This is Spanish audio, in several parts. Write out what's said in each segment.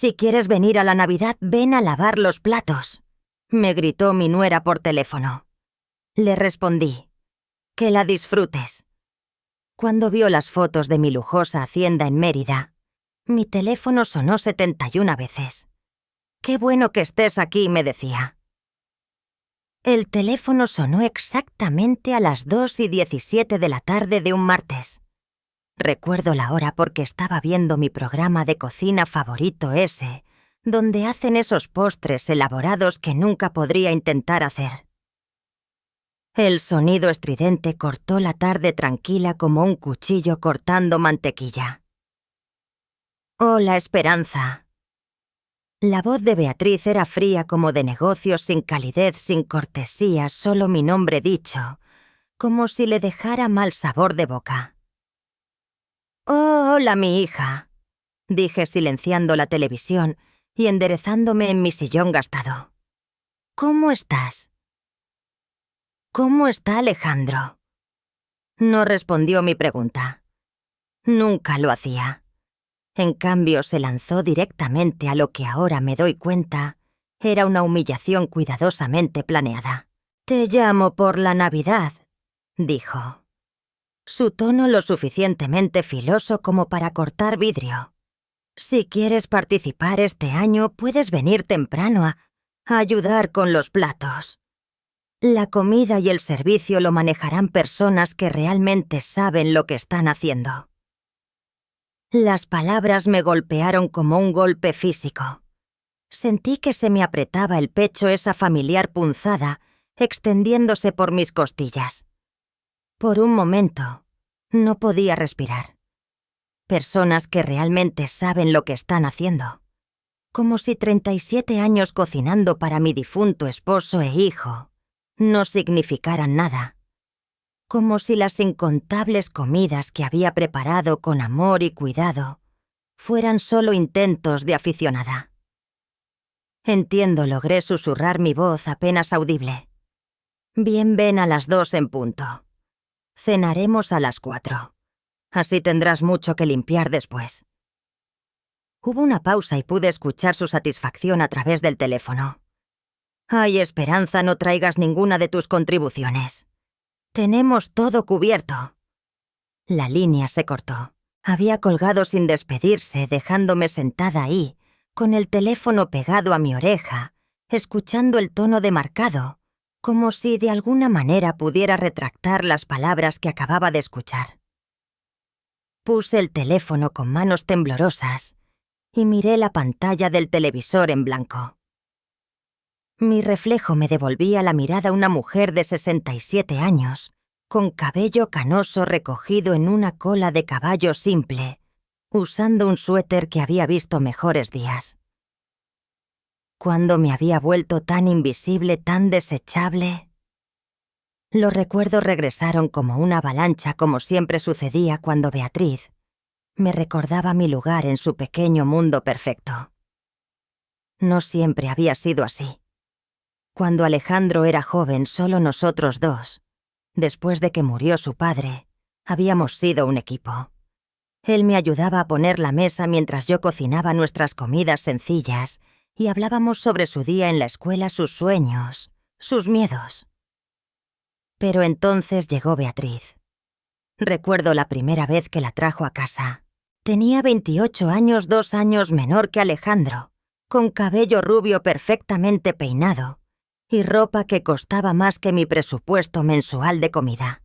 Si quieres venir a la Navidad, ven a lavar los platos, me gritó mi nuera por teléfono. Le respondí, que la disfrutes. Cuando vio las fotos de mi lujosa hacienda en Mérida, mi teléfono sonó 71 veces. «Qué bueno que estés aquí», me decía. El teléfono sonó exactamente a las 2:17 de la tarde de un martes. Recuerdo la hora porque estaba viendo mi programa de cocina favorito ese, donde hacen esos postres elaborados que nunca podría intentar hacer. El sonido estridente cortó la tarde tranquila como un cuchillo cortando mantequilla. «Hola, Esperanza». La voz de Beatriz era fría como de negocios, sin calidez, sin cortesía, solo mi nombre dicho, como si le dejara mal sabor de boca. «Oh, hola, mi hija», dije silenciando la televisión y enderezándome en mi sillón gastado. «¿Cómo estás?» «¿Cómo está Alejandro?» No respondió mi pregunta. Nunca lo hacía. En cambio, se lanzó directamente a lo que ahora me doy cuenta era una humillación cuidadosamente planeada. «Te llamo por la Navidad», dijo. Su tono lo suficientemente filoso como para cortar vidrio. «Si quieres participar este año, puedes venir temprano a ayudar con los platos. La comida y el servicio lo manejarán personas que realmente saben lo que están haciendo». Las palabras me golpearon como un golpe físico. Sentí que se me apretaba el pecho esa familiar punzada, extendiéndose por mis costillas. Por un momento, no podía respirar. Personas que realmente saben lo que están haciendo. Como si 37 años cocinando para mi difunto esposo e hijo no significaran nada. Como si las incontables comidas que había preparado con amor y cuidado fueran solo intentos de aficionada. Entiendo, logré susurrar mi voz apenas audible. «Bien, ven a las 2 en punto. Cenaremos a las 4. Así tendrás mucho que limpiar después». Hubo una pausa y pude escuchar su satisfacción a través del teléfono. «Ay, Esperanza, no traigas ninguna de tus contribuciones. Tenemos todo cubierto». La línea se cortó. Había colgado sin despedirse, dejándome sentada ahí, con el teléfono pegado a mi oreja, escuchando el tono demarcado, como si de alguna manera pudiera retractar las palabras que acababa de escuchar. Puse el teléfono con manos temblorosas y miré la pantalla del televisor en blanco. Mi reflejo me devolvía la mirada a una mujer de 67 años, con cabello canoso recogido en una cola de caballo simple, usando un suéter que había visto mejores días. ¿Cuándo me había vuelto tan invisible, tan desechable? Los recuerdos regresaron como una avalancha, como siempre sucedía cuando Beatriz me recordaba mi lugar en su pequeño mundo perfecto. No siempre había sido así. Cuando Alejandro era joven, solo nosotros dos, después de que murió su padre, habíamos sido un equipo. Él me ayudaba a poner la mesa mientras yo cocinaba nuestras comidas sencillas y hablábamos sobre su día en la escuela, sus sueños, sus miedos. Pero entonces llegó Beatriz. Recuerdo la primera vez que la trajo a casa. Tenía 28 años, 2 años menor que Alejandro, con cabello rubio perfectamente peinado y ropa que costaba más que mi presupuesto mensual de comida.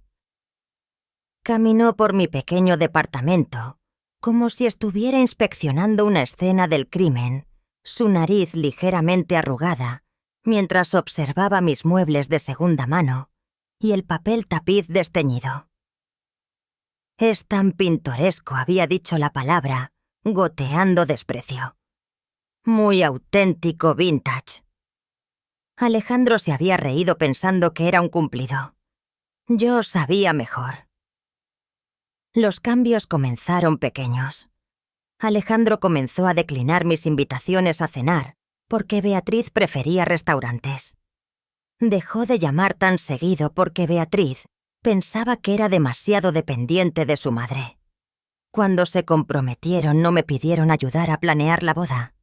Caminó por mi pequeño departamento, como si estuviera inspeccionando una escena del crimen, su nariz ligeramente arrugada, mientras observaba mis muebles de segunda mano y el papel tapiz desteñido. «Es tan pintoresco», había dicho la palabra, goteando desprecio. «Muy auténtico vintage». Alejandro se había reído pensando que era un cumplido. Yo sabía mejor. Los cambios comenzaron pequeños. Alejandro comenzó a declinar mis invitaciones a cenar, porque Beatriz prefería restaurantes. Dejó de llamar tan seguido porque Beatriz pensaba que era demasiado dependiente de su madre. Cuando se comprometieron no me pidieron ayudar a planear la boda.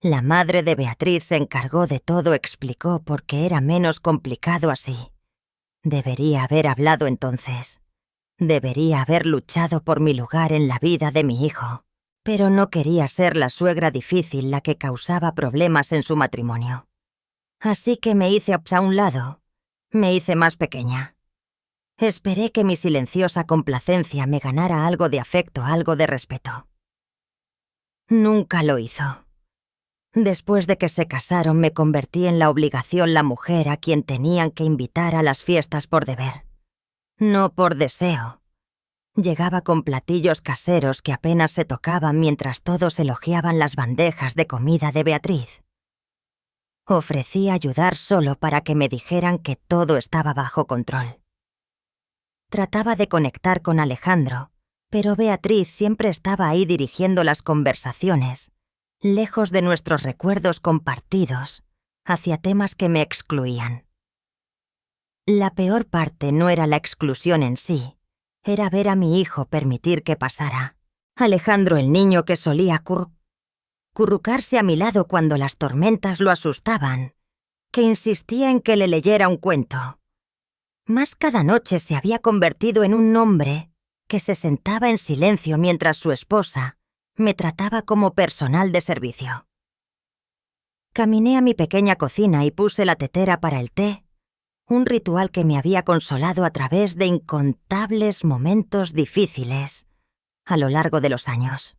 La madre de Beatriz se encargó de todo, explicó por qué era menos complicado así. Debería haber hablado entonces. Debería haber luchado por mi lugar en la vida de mi hijo. Pero no quería ser la suegra difícil la que causaba problemas en su matrimonio. Así que me hice a un lado. Me hice más pequeña. Esperé que mi silenciosa complacencia me ganara algo de afecto, algo de respeto. Nunca lo hizo. Después de que se casaron, me convertí en la obligación, la mujer a quien tenían que invitar a las fiestas por deber. No por deseo. Llegaba con platillos caseros que apenas se tocaban mientras todos elogiaban las bandejas de comida de Beatriz. Ofrecí ayudar solo para que me dijeran que todo estaba bajo control. Trataba de conectar con Alejandro, pero Beatriz siempre estaba ahí dirigiendo las conversaciones, lejos de nuestros recuerdos compartidos, hacia temas que me excluían. La peor parte no era la exclusión en sí, era ver a mi hijo permitir que pasara. Alejandro, el niño que solía currucarse a mi lado cuando las tormentas lo asustaban, que insistía en que le leyera un cuento. Más cada noche se había convertido en un hombre que se sentaba en silencio mientras su esposa me trataba como personal de servicio. Caminé a mi pequeña cocina y puse la tetera para el té, un ritual que me había consolado a través de incontables momentos difíciles a lo largo de los años.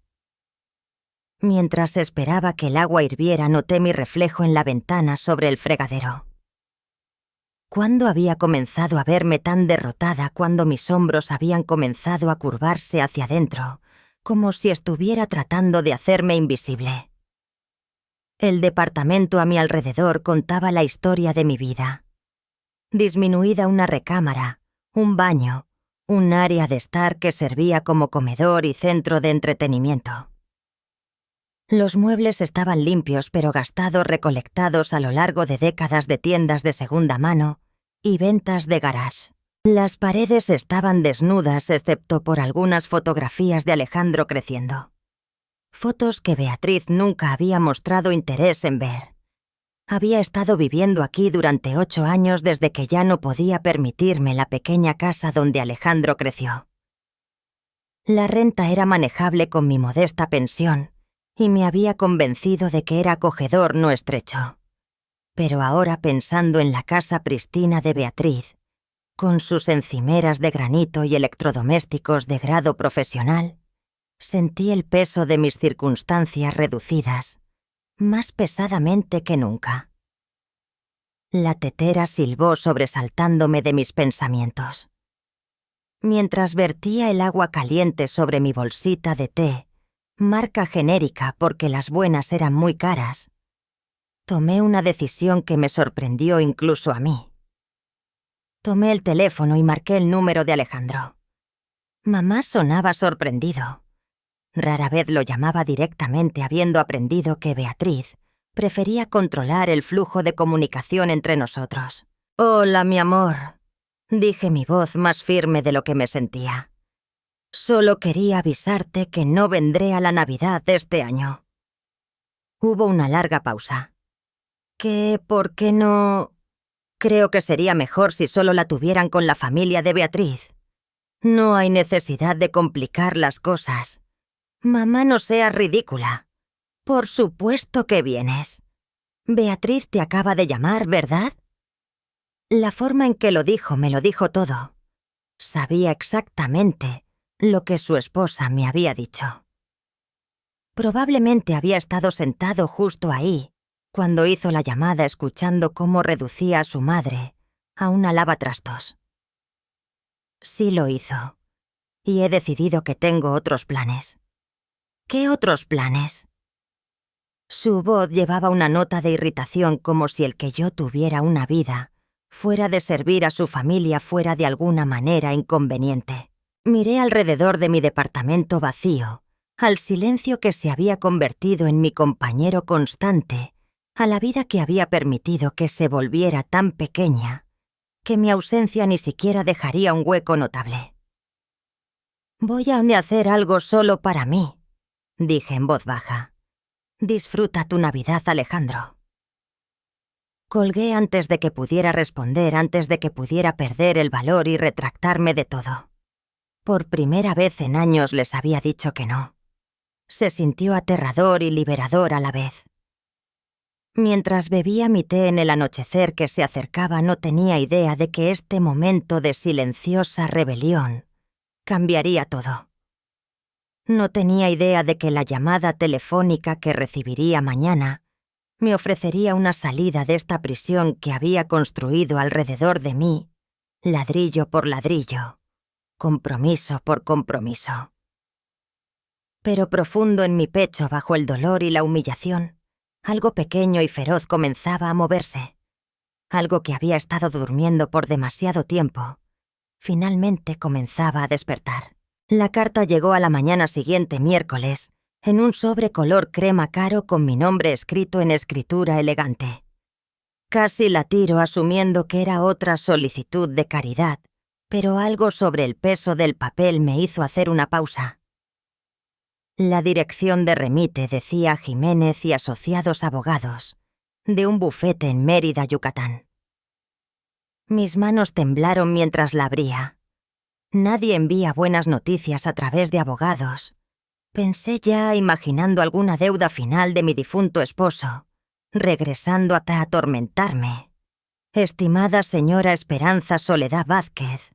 Mientras esperaba que el agua hirviera, noté mi reflejo en la ventana sobre el fregadero. ¿Cuándo había comenzado a verme tan derrotada cuando mis hombros habían comenzado a curvarse hacia adentro, como si estuviera tratando de hacerme invisible? El departamento a mi alrededor contaba la historia de mi vida. Disminuida una recámara, un baño, un área de estar que servía como comedor y centro de entretenimiento. Los muebles estaban limpios pero gastados, recolectados a lo largo de décadas de tiendas de segunda mano y ventas de garage. Las paredes estaban desnudas excepto por algunas fotografías de Alejandro creciendo. Fotos que Beatriz nunca había mostrado interés en ver. Había estado viviendo aquí durante 8 años desde que ya no podía permitirme la pequeña casa donde Alejandro creció. La renta era manejable con mi modesta pensión y me había convencido de que era acogedor, no estrecho. Pero ahora, pensando en la casa pristina de Beatriz, con sus encimeras de granito y electrodomésticos de grado profesional, sentí el peso de mis circunstancias reducidas, más pesadamente que nunca. La tetera silbó sobresaltándome de mis pensamientos. Mientras vertía el agua caliente sobre mi bolsita de té, marca genérica porque las buenas eran muy caras, tomé una decisión que me sorprendió incluso a mí. Tomé el teléfono y marqué el número de Alejandro. Mamá sonaba sorprendido. Rara vez lo llamaba directamente, habiendo aprendido que Beatriz prefería controlar el flujo de comunicación entre nosotros. «Hola, mi amor», dije, mi voz más firme de lo que me sentía. «Solo quería avisarte que no vendré a la Navidad de este año». Hubo una larga pausa. ¿Por qué no? Creo que sería mejor si solo la tuvieran con la familia de Beatriz. No hay necesidad de complicar las cosas. Mamá, no seas ridícula. Por supuesto que vienes. Beatriz te acaba de llamar, ¿verdad? La forma en que lo dijo me lo dijo todo. Sabía exactamente lo que su esposa me había dicho. Probablemente había estado sentado justo ahí cuando hizo la llamada, escuchando cómo reducía a su madre a una lavatrastos. Sí lo hizo, y he decidido que tengo otros planes. ¿Qué otros planes? Su voz llevaba una nota de irritación, como si el que yo tuviera una vida fuera de servir a su familia fuera de alguna manera inconveniente. Miré alrededor de mi departamento vacío, al silencio que se había convertido en mi compañero constante, a la vida que había permitido que se volviera tan pequeña que mi ausencia ni siquiera dejaría un hueco notable. «Voy a hacer algo solo para mí», dije en voz baja. Disfruta tu Navidad, Alejandro. Colgué antes de que pudiera responder, antes de que pudiera perder el valor y retractarme de todo. Por primera vez en años les había dicho que no. Se sintió aterrador y liberador a la vez. Mientras bebía mi té en el anochecer que se acercaba, no tenía idea de que este momento de silenciosa rebelión cambiaría todo. No tenía idea de que la llamada telefónica que recibiría mañana me ofrecería una salida de esta prisión que había construido alrededor de mí, ladrillo por ladrillo, compromiso por compromiso. Pero profundo en mi pecho, bajo el dolor y la humillación, algo pequeño y feroz comenzaba a moverse. Algo que había estado durmiendo por demasiado tiempo, finalmente comenzaba a despertar. La carta llegó a la mañana siguiente, miércoles, en un sobre color crema caro con mi nombre escrito en escritura elegante. Casi la tiro asumiendo que era otra solicitud de caridad, pero algo sobre el peso del papel me hizo hacer una pausa. La dirección de remite decía Jiménez y Asociados Abogados, de un bufete en Mérida, Yucatán. Mis manos temblaron mientras la abría. Nadie envía buenas noticias a través de abogados. Pensé ya imaginando alguna deuda final de mi difunto esposo, regresando hasta atormentarme. Estimada señora Esperanza Soledad Vázquez.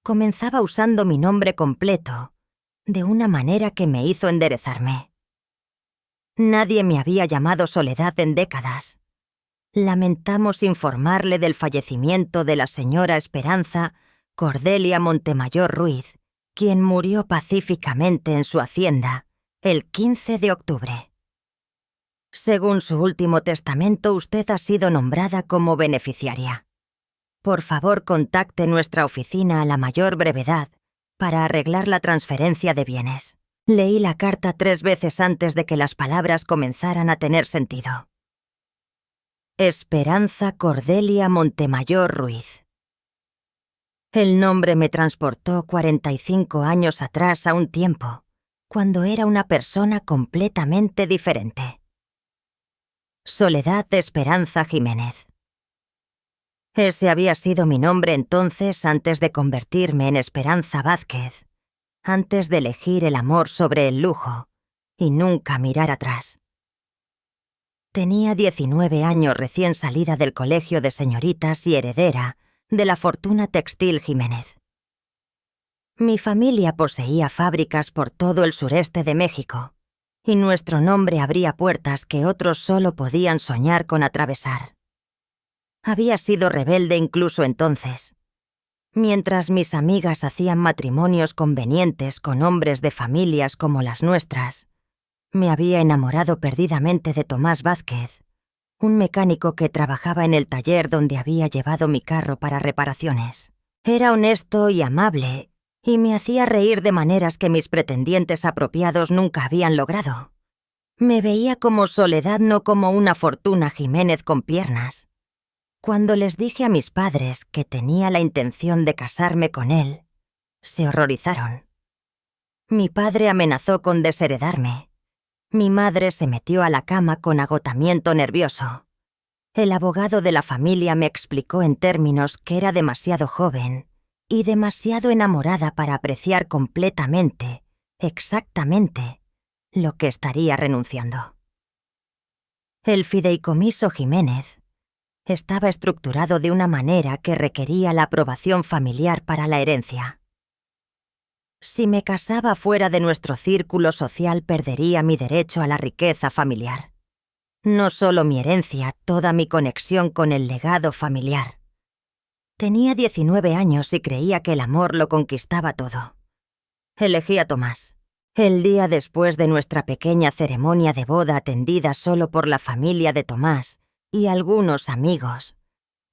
Comenzaba usando mi nombre completo, de una manera que me hizo enderezarme. Nadie me había llamado Soledad en décadas. Lamentamos informarle del fallecimiento de la señora Esperanza Cordelia Montemayor Ruiz, quien murió pacíficamente en su hacienda el 15 de octubre. Según su último testamento, usted ha sido nombrada como beneficiaria. Por favor, contacte nuestra oficina a la mayor brevedad para arreglar la transferencia de bienes. Leí la carta 3 veces antes de que las palabras comenzaran a tener sentido. Esperanza Cordelia Montemayor Ruiz. El nombre me transportó 45 años atrás a un tiempo, cuando era una persona completamente diferente. Soledad Esperanza Jiménez. Ese había sido mi nombre entonces, antes de convertirme en Esperanza Vázquez, antes de elegir el amor sobre el lujo y nunca mirar atrás. Tenía 19 años recién salida del colegio de señoritas y heredera de la fortuna textil Jiménez. Mi familia poseía fábricas por todo el sureste de México, y nuestro nombre abría puertas que otros solo podían soñar con atravesar. Había sido rebelde incluso entonces. Mientras mis amigas hacían matrimonios convenientes con hombres de familias como las nuestras, me había enamorado perdidamente de Tomás Vázquez, un mecánico que trabajaba en el taller donde había llevado mi carro para reparaciones. Era honesto y amable, y me hacía reír de maneras que mis pretendientes apropiados nunca habían logrado. Me veía como Soledad, no como una Fortuna Jiménez con piernas. Cuando les dije a mis padres que tenía la intención de casarme con él, se horrorizaron. Mi padre amenazó con desheredarme. Mi madre se metió a la cama con agotamiento nervioso. El abogado de la familia me explicó en términos que era demasiado joven y demasiado enamorada para apreciar completamente, exactamente, lo que estaría renunciando. El fideicomiso Jiménez estaba estructurado de una manera que requería la aprobación familiar para la herencia. Si me casaba fuera de nuestro círculo social, perdería mi derecho a la riqueza familiar. No solo mi herencia, toda mi conexión con el legado familiar. Tenía 19 años y creía que el amor lo conquistaba todo. Elegí a Tomás. El día después de nuestra pequeña ceremonia de boda atendida solo por la familia de Tomás y algunos amigos,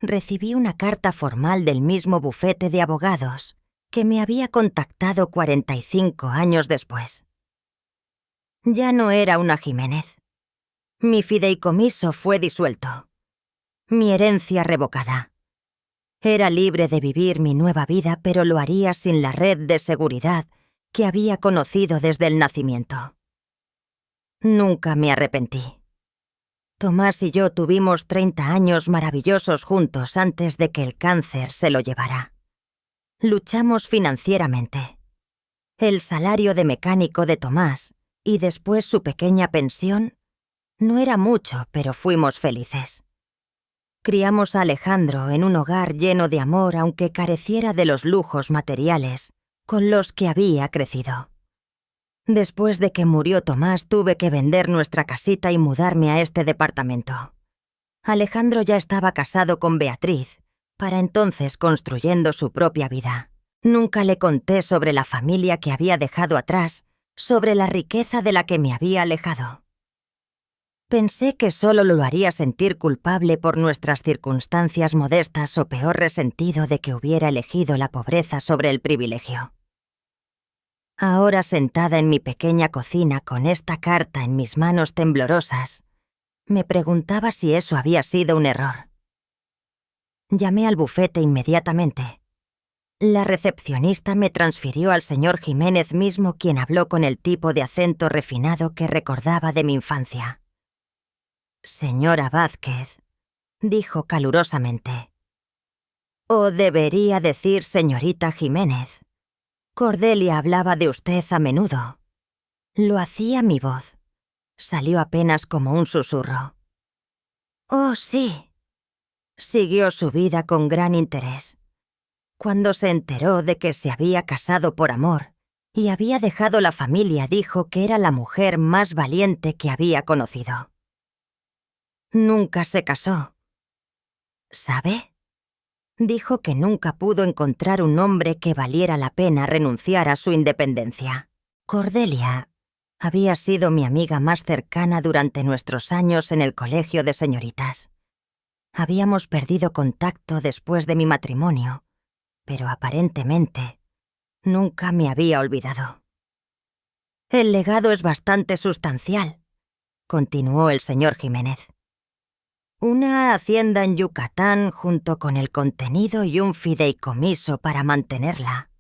recibí una carta formal del mismo bufete de abogados que me había contactado 45 años después. Ya no era una Jiménez. Mi fideicomiso fue disuelto. Mi herencia revocada. Era libre de vivir mi nueva vida, pero lo haría sin la red de seguridad que había conocido desde el nacimiento. Nunca me arrepentí. Tomás y yo tuvimos 30 años maravillosos juntos antes de que el cáncer se lo llevara. Luchamos financieramente. El salario de mecánico de Tomás y después su pequeña pensión no era mucho, pero fuimos felices. Criamos a Alejandro en un hogar lleno de amor, aunque careciera de los lujos materiales con los que había crecido. Después de que murió Tomás, tuve que vender nuestra casita y mudarme a este departamento. Alejandro ya estaba casado con Beatriz, para entonces construyendo su propia vida. Nunca le conté sobre la familia que había dejado atrás, sobre la riqueza de la que me había alejado. Pensé que solo lo haría sentir culpable por nuestras circunstancias modestas o peor resentido de que hubiera elegido la pobreza sobre el privilegio. Ahora sentada en mi pequeña cocina con esta carta en mis manos temblorosas, me preguntaba si eso había sido un error. Llamé al bufete inmediatamente. La recepcionista me transfirió al señor Jiménez mismo, quien habló con el tipo de acento refinado que recordaba de mi infancia. «Señora Vázquez», dijo calurosamente. «O debería decir señorita Jiménez. Cordelia hablaba de usted a menudo. Lo hacía mi voz. Salió apenas como un susurro. «Oh, sí». Siguió su vida con gran interés. Cuando se enteró de que se había casado por amor y había dejado la familia, dijo que era la mujer más valiente que había conocido. Nunca se casó. ¿Sabe? Dijo que nunca pudo encontrar un hombre que valiera la pena renunciar a su independencia. Cordelia había sido mi amiga más cercana durante nuestros años en el colegio de señoritas. Habíamos perdido contacto después de mi matrimonio, pero aparentemente nunca me había olvidado. «El legado es bastante sustancial», continuó el señor Jiménez. «Una hacienda en Yucatán junto con el contenido y un fideicomiso para mantenerla».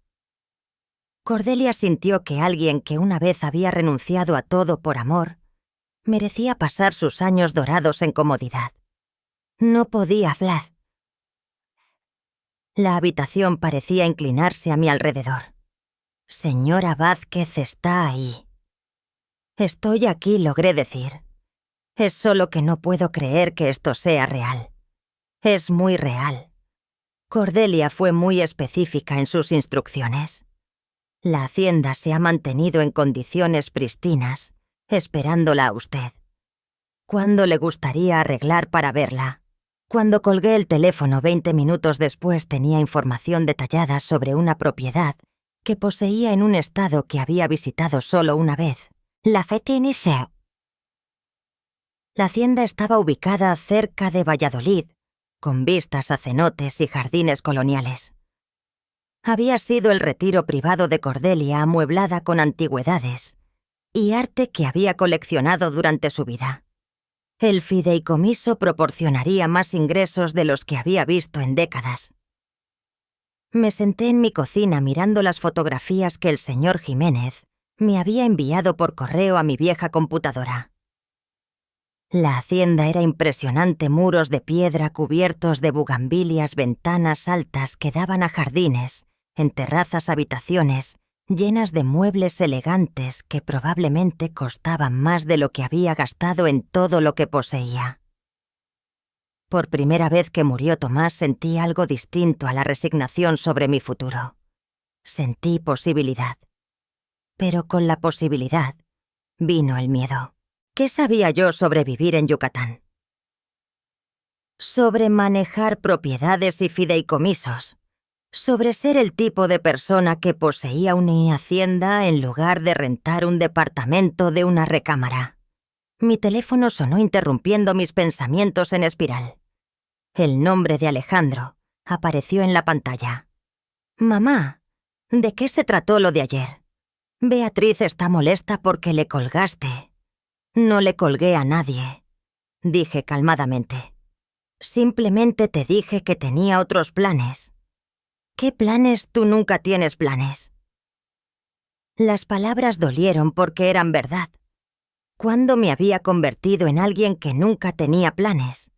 Cordelia sintió que alguien que una vez había renunciado a todo por amor merecía pasar sus años dorados en comodidad. No podía hablar. La habitación parecía inclinarse a mi alrededor. «Señora Vázquez está ahí». «Estoy aquí», logré decir. «Es solo que no puedo creer que esto sea real. Es muy real». Cordelia fue muy específica en sus instrucciones. La hacienda se ha mantenido en condiciones pristinas, esperándola a usted. ¿Cuándo le gustaría arreglar para verla? Cuando colgué el teléfono 20 minutos después tenía información detallada sobre una propiedad que poseía en un estado que había visitado solo una vez, la Fête-Niceau. La hacienda estaba ubicada cerca de Valladolid, con vistas a cenotes y jardines coloniales. Había sido el retiro privado de Cordelia, amueblada con antigüedades y arte que había coleccionado durante su vida. El fideicomiso proporcionaría más ingresos de los que había visto en décadas. Me senté en mi cocina mirando las fotografías que el señor Jiménez me había enviado por correo a mi vieja computadora. La hacienda era impresionante, muros de piedra cubiertos de bugambilias, ventanas altas que daban a jardines, en terrazas habitaciones, llenas de muebles elegantes que probablemente costaban más de lo que había gastado en todo lo que poseía. Por primera vez que murió Tomás sentí algo distinto a la resignación sobre mi futuro. Sentí posibilidad. Pero con la posibilidad vino el miedo. ¿Qué sabía yo sobre vivir en Yucatán? Sobre manejar propiedades y fideicomisos. Sobre ser el tipo de persona que poseía una hacienda en lugar de rentar un departamento de una recámara. Mi teléfono sonó interrumpiendo mis pensamientos en espiral. El nombre de Alejandro apareció en la pantalla. «Mamá, ¿de qué se trató lo de ayer? Beatriz está molesta porque le colgaste». «No le colgué a nadie», dije calmadamente. «Simplemente te dije que tenía otros planes». «¿Qué planes? Tú nunca tienes planes». Las palabras dolieron porque eran verdad. ¿Cuándo me había convertido en alguien que nunca tenía planes?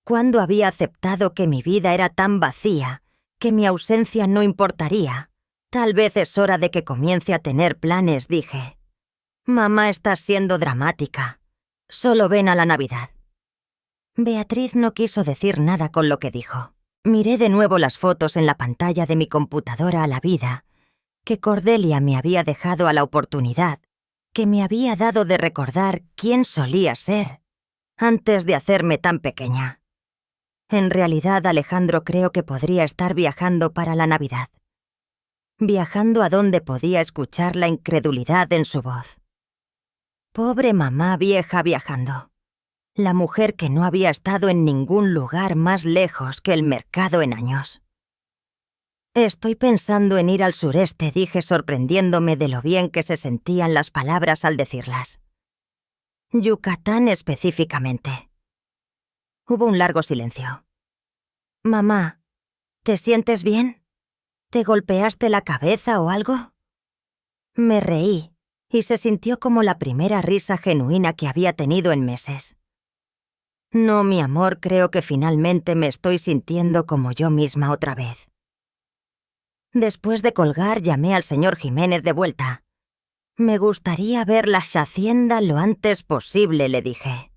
¿Cuándo había aceptado que mi vida era tan vacía, que mi ausencia no importaría? Tal vez es hora de que comience a tener planes, dije. Mamá, estás siendo dramática. Solo ven a la Navidad. Beatriz no quiso decir nada con lo que dijo. Miré de nuevo las fotos en la pantalla de mi computadora a la vida, que Cordelia me había dejado a la oportunidad, que me había dado de recordar quién solía ser, antes de hacerme tan pequeña. En realidad, Alejandro, creo que podría estar viajando para la Navidad. Viajando a donde podía escuchar la incredulidad en su voz. Pobre mamá vieja viajando. La mujer que no había estado en ningún lugar más lejos que el mercado en años. Estoy pensando en ir al sureste, dije, sorprendiéndome de lo bien que se sentían las palabras al decirlas. Yucatán específicamente. Hubo un largo silencio. Mamá, ¿te sientes bien? ¿Te golpeaste la cabeza o algo? Me reí, y se sintió como la primera risa genuina que había tenido en meses. No, mi amor, creo que finalmente me estoy sintiendo como yo misma otra vez. Después de colgar, llamé al señor Jiménez de vuelta. Me gustaría ver la hacienda lo antes posible, le dije.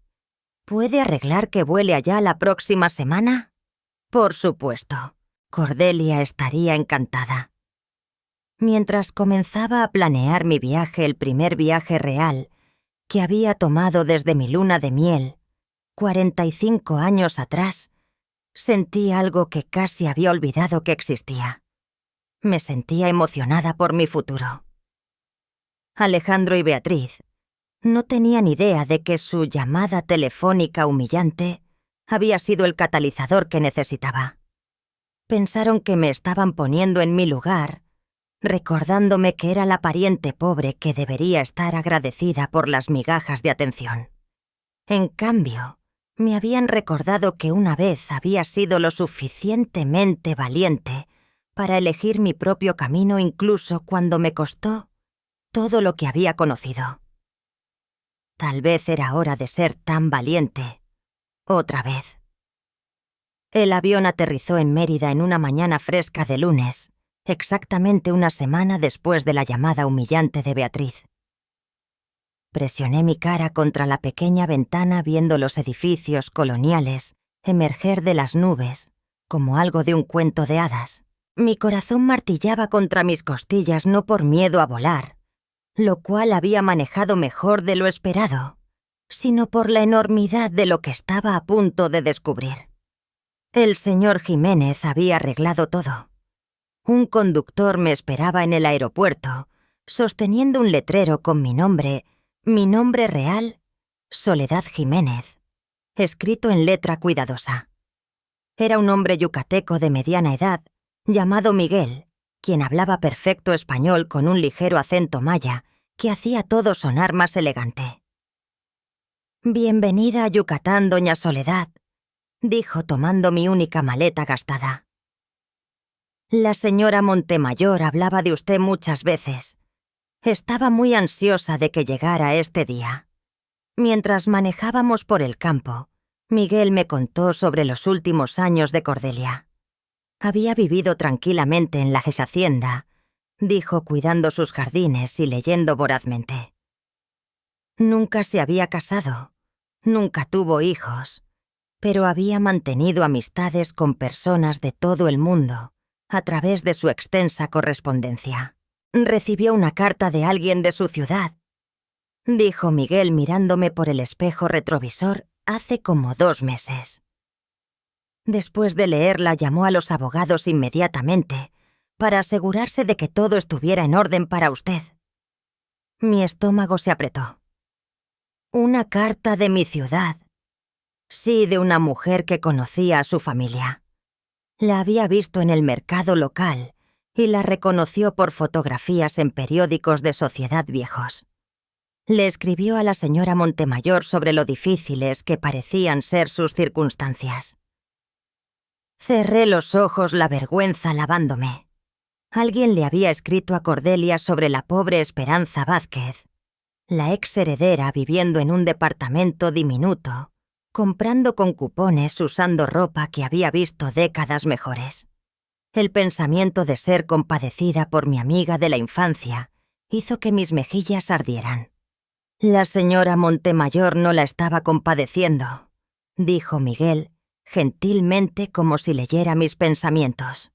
¿Puede arreglar que vuele allá la próxima semana? Por supuesto. Cordelia estaría encantada. Mientras comenzaba a planear mi viaje, el primer viaje real que había tomado desde mi luna de miel, 45 años atrás, sentí algo que casi había olvidado que existía. Me sentía emocionada por mi futuro. Alejandro y Beatriz no tenían idea de que su llamada telefónica humillante había sido el catalizador que necesitaba. Pensaron que me estaban poniendo en mi lugar, recordándome que era la pariente pobre que debería estar agradecida por las migajas de atención. En cambio, me habían recordado que una vez había sido lo suficientemente valiente para elegir mi propio camino incluso cuando me costó todo lo que había conocido. Tal vez era hora de ser tan valiente, otra vez. El avión aterrizó en Mérida en una mañana fresca de lunes, exactamente una semana después de la llamada humillante de Beatriz. Presioné mi cara contra la pequeña ventana viendo los edificios coloniales emerger de las nubes, como algo de un cuento de hadas. Mi corazón martillaba contra mis costillas no por miedo a volar, lo cual había manejado mejor de lo esperado, sino por la enormidad de lo que estaba a punto de descubrir. El señor Jiménez había arreglado todo. Un conductor me esperaba en el aeropuerto, sosteniendo un letrero con mi nombre real, Soledad Jiménez, escrito en letra cuidadosa. Era un hombre yucateco de mediana edad, llamado Miguel, quien hablaba perfecto español con un ligero acento maya que hacía todo sonar más elegante. «Bienvenida a Yucatán, doña Soledad», dijo tomando mi única maleta gastada. «La señora Montemayor hablaba de usted muchas veces. Estaba muy ansiosa de que llegara este día. Mientras manejábamos por el campo, Miguel me contó sobre los últimos años de Cordelia. Había vivido tranquilamente en la hacienda», dijo, cuidando sus jardines y leyendo vorazmente. Nunca se había casado, nunca tuvo hijos, pero había mantenido amistades con personas de todo el mundo a través de su extensa correspondencia. Recibió una carta de alguien de su ciudad, dijo Miguel mirándome por el espejo retrovisor hace como 2 meses. Después de leerla, llamó a los abogados inmediatamente para asegurarse de que todo estuviera en orden para usted. Mi estómago se apretó. Una carta de mi ciudad. Sí, de una mujer que conocía a su familia. La había visto en el mercado local y la reconoció por fotografías en periódicos de sociedad viejos. Le escribió a la señora Montemayor sobre lo difíciles que parecían ser sus circunstancias. Cerré los ojos, la vergüenza lavándome. Alguien le había escrito a Cordelia sobre la pobre Esperanza Vázquez. la ex heredera viviendo en un departamento diminuto, comprando con cupones usando ropa que había visto décadas mejores. El pensamiento de ser compadecida por mi amiga de la infancia hizo que mis mejillas ardieran. La señora Montemayor no la estaba compadeciendo, dijo Miguel, gentilmente como si leyera mis pensamientos.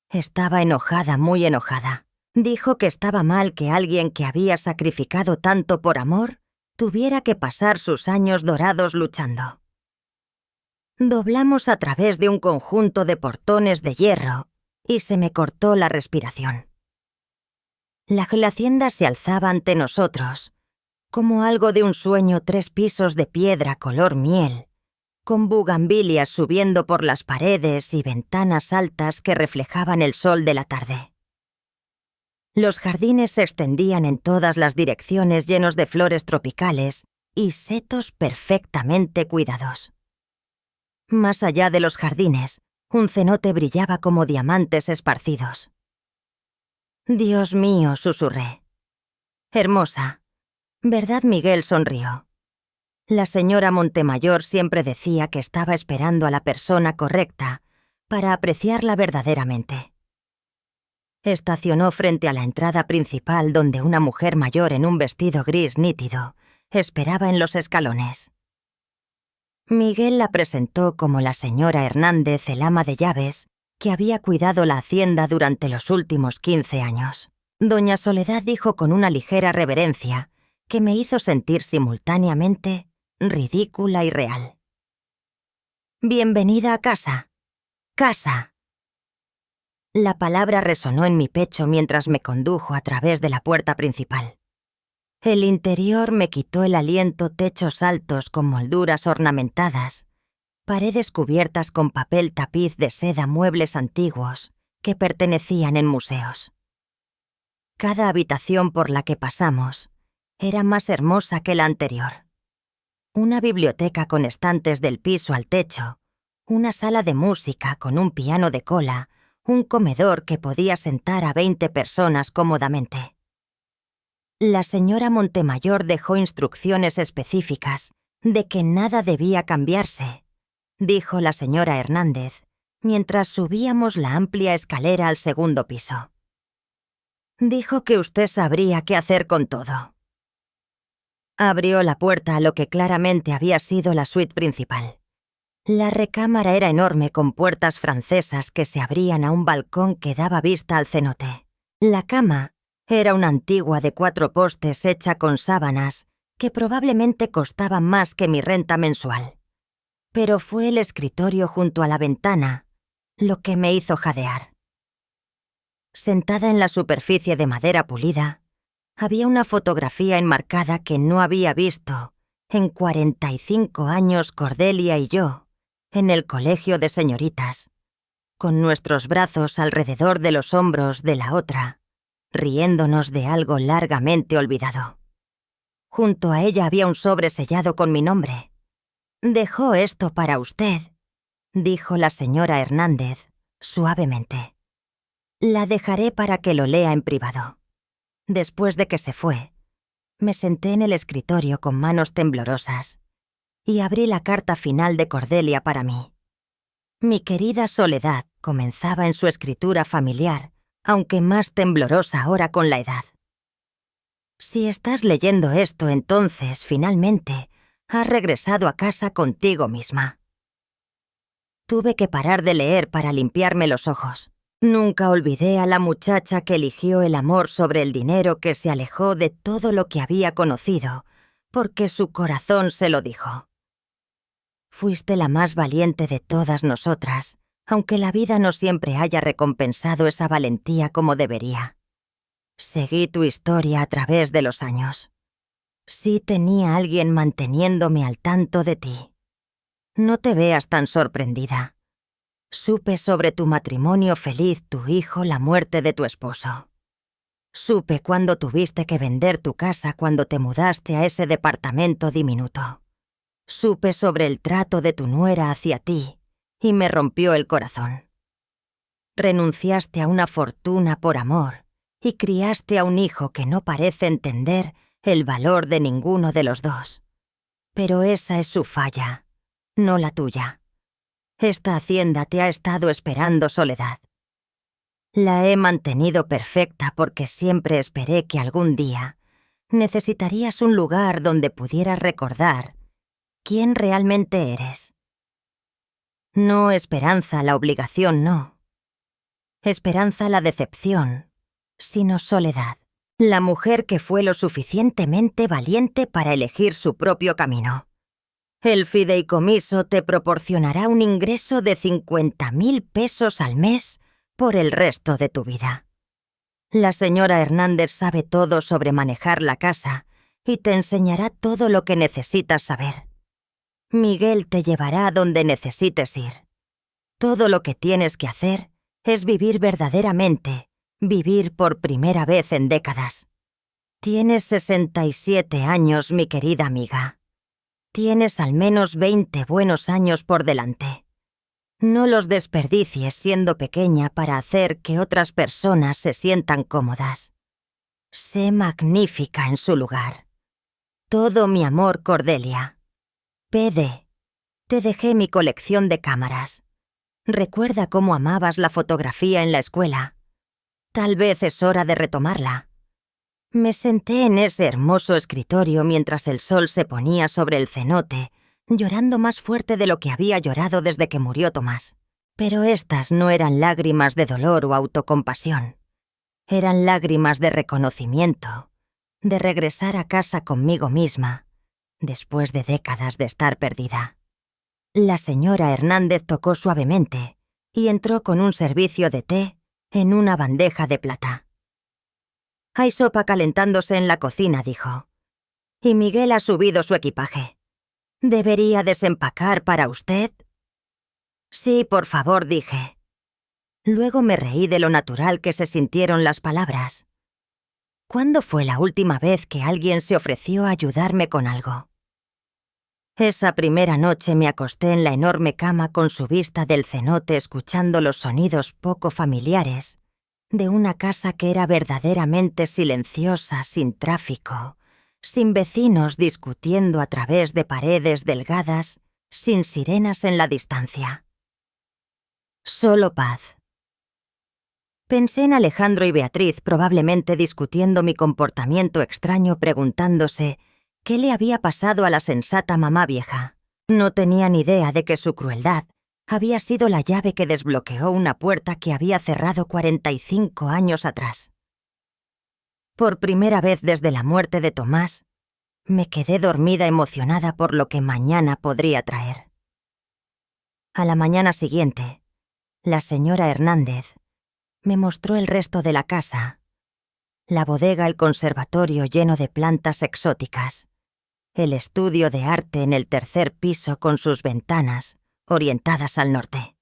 Estaba enojada, muy enojada. Dijo que estaba mal que alguien que había sacrificado tanto por amor tuviera que pasar sus años dorados luchando. Doblamos a través de un conjunto de portones de hierro y se me cortó la respiración. La hacienda se alzaba ante nosotros, como algo de un sueño, 3 pisos de piedra color miel, con bugambilias subiendo por las paredes y ventanas altas que reflejaban el sol de la tarde. Los jardines se extendían en todas las direcciones llenos de flores tropicales y setos perfectamente cuidados. Más allá de los jardines, un cenote brillaba como diamantes esparcidos. «Dios mío», susurré. «Hermosa». ¿Verdad? Miguel sonrió. La señora Montemayor siempre decía que estaba esperando a la persona correcta para apreciarla verdaderamente. Estacionó frente a la entrada principal donde una mujer mayor en un vestido gris nítido esperaba en los escalones. Miguel la presentó como la señora Hernández, el ama de llaves, que había cuidado la hacienda durante los últimos 15 años. Doña Soledad dijo con una ligera reverencia que me hizo sentir simultáneamente ridícula y real. «Bienvenida a casa. Casa». La palabra resonó en mi pecho mientras me condujo a través de la puerta principal. El interior me quitó el aliento, techos altos con molduras ornamentadas, paredes cubiertas con papel tapiz de seda, muebles antiguos que pertenecían en museos. Cada habitación por la que pasamos era más hermosa que la anterior. Una biblioteca con estantes del piso al techo, una sala de música con un piano de cola, un comedor que podía sentar a 20 personas cómodamente. La señora Montemayor dejó instrucciones específicas de que nada debía cambiarse, dijo la señora Hernández, mientras subíamos la amplia escalera al segundo piso. Dijo que usted sabría qué hacer con todo. Abrió la puerta a lo que claramente había sido la suite principal. La recámara era enorme con puertas francesas que se abrían a un balcón que daba vista al cenote. La cama era una antigua de 4 postes hecha con sábanas que probablemente costaban más que mi renta mensual. Pero fue el escritorio junto a la ventana lo que me hizo jadear. Sentada en la superficie de madera pulida, había una fotografía enmarcada que no había visto en 45 años Cordelia y yo, en el colegio de señoritas, con nuestros brazos alrededor de los hombros de la otra, riéndonos de algo largamente olvidado. Junto a ella había un sobre sellado con mi nombre. «Dejó esto para usted», dijo la señora Hernández, suavemente. «La dejaré para que lo lea en privado». Después de que se fue, me senté en el escritorio con manos temblorosas y abrí la carta final de Cordelia para mí. Mi querida Soledad comenzaba en su escritura familiar, aunque más temblorosa ahora con la edad. Si estás leyendo esto, entonces, finalmente, has regresado a casa contigo misma. Tuve que parar de leer para limpiarme los ojos. Nunca olvidé a la muchacha que eligió el amor sobre el dinero, que se alejó de todo lo que había conocido, porque su corazón se lo dijo. Fuiste la más valiente de todas nosotras, aunque la vida no siempre haya recompensado esa valentía como debería. Seguí tu historia a través de los años. Sí tenía alguien manteniéndome al tanto de ti. No te veas tan sorprendida. Supe sobre tu matrimonio feliz, tu hijo, la muerte de tu esposo. Supe cuando tuviste que vender tu casa cuando te mudaste a ese departamento diminuto. Supe sobre el trato de tu nuera hacia ti y me rompió el corazón. Renunciaste a una fortuna por amor y criaste a un hijo que no parece entender el valor de ninguno de los dos. Pero esa es su falla, no la tuya. Esta hacienda te ha estado esperando, Soledad. La he mantenido perfecta porque siempre esperé que algún día necesitarías un lugar donde pudieras recordar quién realmente eres. No Esperanza la obligación, no. Esperanza la decepción, sino Soledad, la mujer que fue lo suficientemente valiente para elegir su propio camino. El fideicomiso te proporcionará un ingreso de 50.000 pesos al mes por el resto de tu vida. La señora Hernández sabe todo sobre manejar la casa y te enseñará todo lo que necesitas saber. Miguel te llevará a donde necesites ir. Todo lo que tienes que hacer es vivir verdaderamente, vivir por primera vez en décadas. Tienes 67 años, mi querida amiga. Tienes al menos 20 buenos años por delante. No los desperdicies siendo pequeña para hacer que otras personas se sientan cómodas. Sé magnífica en su lugar. Todo mi amor, Cordelia. PD. Te dejé mi colección de cámaras. Recuerda cómo amabas la fotografía en la escuela. Tal vez es hora de retomarla. Me senté en ese hermoso escritorio mientras el sol se ponía sobre el cenote, llorando más fuerte de lo que había llorado desde que murió Tomás. Pero estas no eran lágrimas de dolor o autocompasión. Eran lágrimas de reconocimiento, de regresar a casa conmigo misma, después de décadas de estar perdida. La señora Hernández tocó suavemente y entró con un servicio de té en una bandeja de plata. «Hay sopa calentándose en la cocina», dijo. «Y Miguel ha subido su equipaje. ¿Debería desempacar para usted?» «Sí, por favor», dije. Luego me reí de lo natural que se sintieron las palabras. ¿Cuándo fue la última vez que alguien se ofreció a ayudarme con algo? Esa primera noche me acosté en la enorme cama con su vista del cenote escuchando los sonidos poco familiares de una casa que era verdaderamente silenciosa, sin tráfico, sin vecinos discutiendo a través de paredes delgadas, sin sirenas en la distancia. Solo paz. Pensé en Alejandro y Beatriz probablemente discutiendo mi comportamiento extraño, preguntándose qué le había pasado a la sensata mamá vieja. No tenían idea de que su crueldad había sido la llave que desbloqueó una puerta que había cerrado 45 años atrás. Por primera vez desde la muerte de Tomás, me quedé dormida emocionada por lo que mañana podría traer. A la mañana siguiente, la señora Hernández me mostró el resto de la casa, la bodega, el conservatorio lleno de plantas exóticas, el estudio de arte en el tercer piso con sus ventanas orientadas al norte.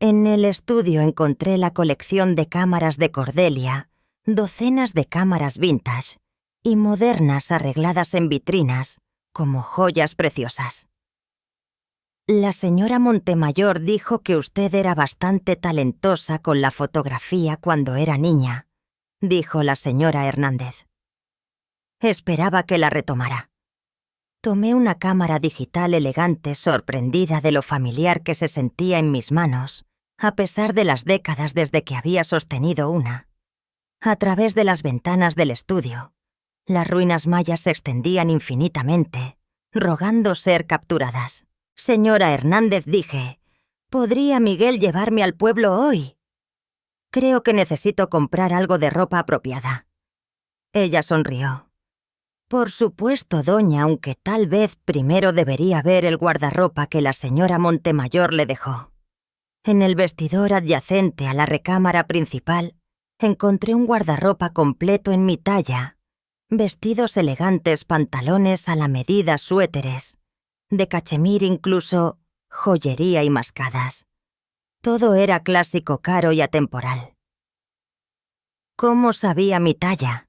En el estudio encontré la colección de cámaras de Cordelia, docenas de cámaras vintage y modernas arregladas en vitrinas como joyas preciosas. La señora Montemayor dijo que usted era bastante talentosa con la fotografía cuando era niña, dijo la señora Hernández. Esperaba que la retomara. Tomé una cámara digital elegante, sorprendida de lo familiar que se sentía en mis manos, a pesar de las décadas desde que había sostenido una. A través de las ventanas del estudio, las ruinas mayas se extendían infinitamente, rogando ser capturadas. «Señora Hernández», dije, «¿podría Miguel llevarme al pueblo hoy? Creo que necesito comprar algo de ropa apropiada». Ella sonrió. «Por supuesto, doña, aunque tal vez primero debería ver el guardarropa que la señora Montemayor le dejó». En el vestidor adyacente a la recámara principal encontré un guardarropa completo en mi talla, vestidos elegantes, pantalones a la medida, suéteres, de cachemir, incluso joyería y mascadas. Todo era clásico, caro y atemporal. «¿Cómo sabía mi talla?»,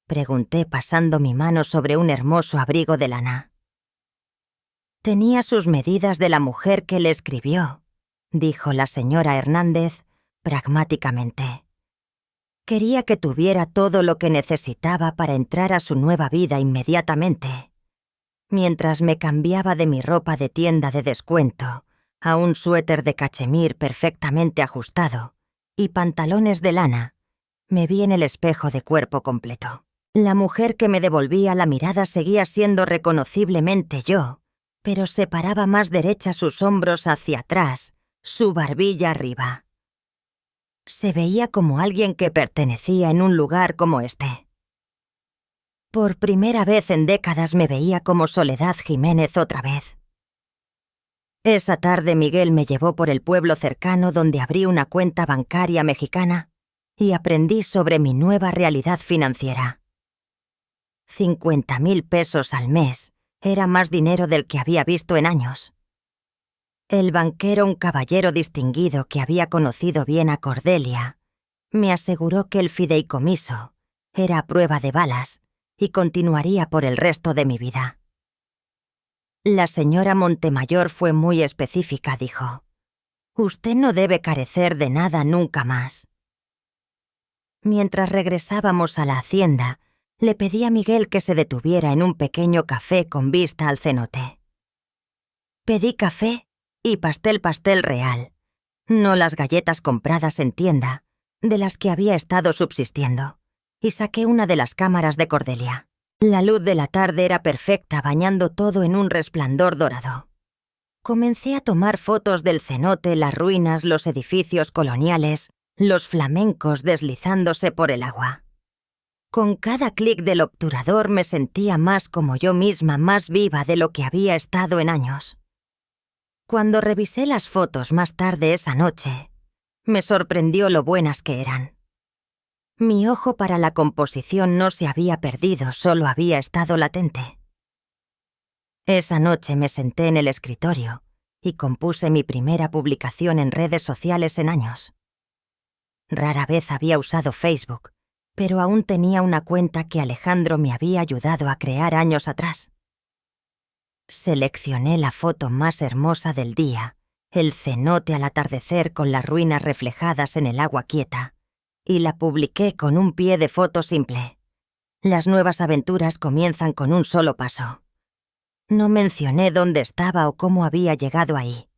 pregunté pasando mi mano sobre un hermoso abrigo de lana. «Tenía sus medidas de la mujer que le escribió», dijo la señora Hernández pragmáticamente. Quería que tuviera todo lo que necesitaba para entrar a su nueva vida inmediatamente. Mientras me cambiaba de mi ropa de tienda de descuento a un suéter de cachemir perfectamente ajustado y pantalones de lana, me vi en el espejo de cuerpo completo. La mujer que me devolvía la mirada seguía siendo reconociblemente yo, pero separaba más derecha sus hombros hacia atrás, su barbilla arriba. Se veía como alguien que pertenecía en un lugar como este. Por primera vez en décadas me veía como Soledad Jiménez otra vez. Esa tarde Miguel me llevó por el pueblo cercano donde abrí una cuenta bancaria mexicana y aprendí sobre mi nueva realidad financiera. 50,000 pesos al mes era más dinero del que había visto en años. El banquero, un caballero distinguido que había conocido bien a Cordelia, me aseguró que el fideicomiso era a prueba de balas y continuaría por el resto de mi vida. La señora Montemayor fue muy específica, dijo. Usted no debe carecer de nada nunca más. Mientras regresábamos a la hacienda, le pedí a Miguel que se detuviera en un pequeño café con vista al cenote. Pedí café y pastel real, no las galletas compradas en tienda, de las que había estado subsistiendo, y saqué una de las cámaras de Cordelia. La luz de la tarde era perfecta, bañando todo en un resplandor dorado. Comencé a tomar fotos del cenote, las ruinas, los edificios coloniales, los flamencos deslizándose por el agua. Con cada clic del obturador me sentía más como yo misma, más viva de lo que había estado en años. Cuando revisé las fotos más tarde esa noche, me sorprendió lo buenas que eran. Mi ojo para la composición no se había perdido, solo había estado latente. Esa noche me senté en el escritorio y compuse mi primera publicación en redes sociales en años. Rara vez había usado Facebook, pero aún tenía una cuenta que Alejandro me había ayudado a crear años atrás. Seleccioné la foto más hermosa del día, el cenote al atardecer con las ruinas reflejadas en el agua quieta, y la publiqué con un pie de foto simple. Las nuevas aventuras comienzan con un solo paso. No mencioné dónde estaba o cómo había llegado ahí.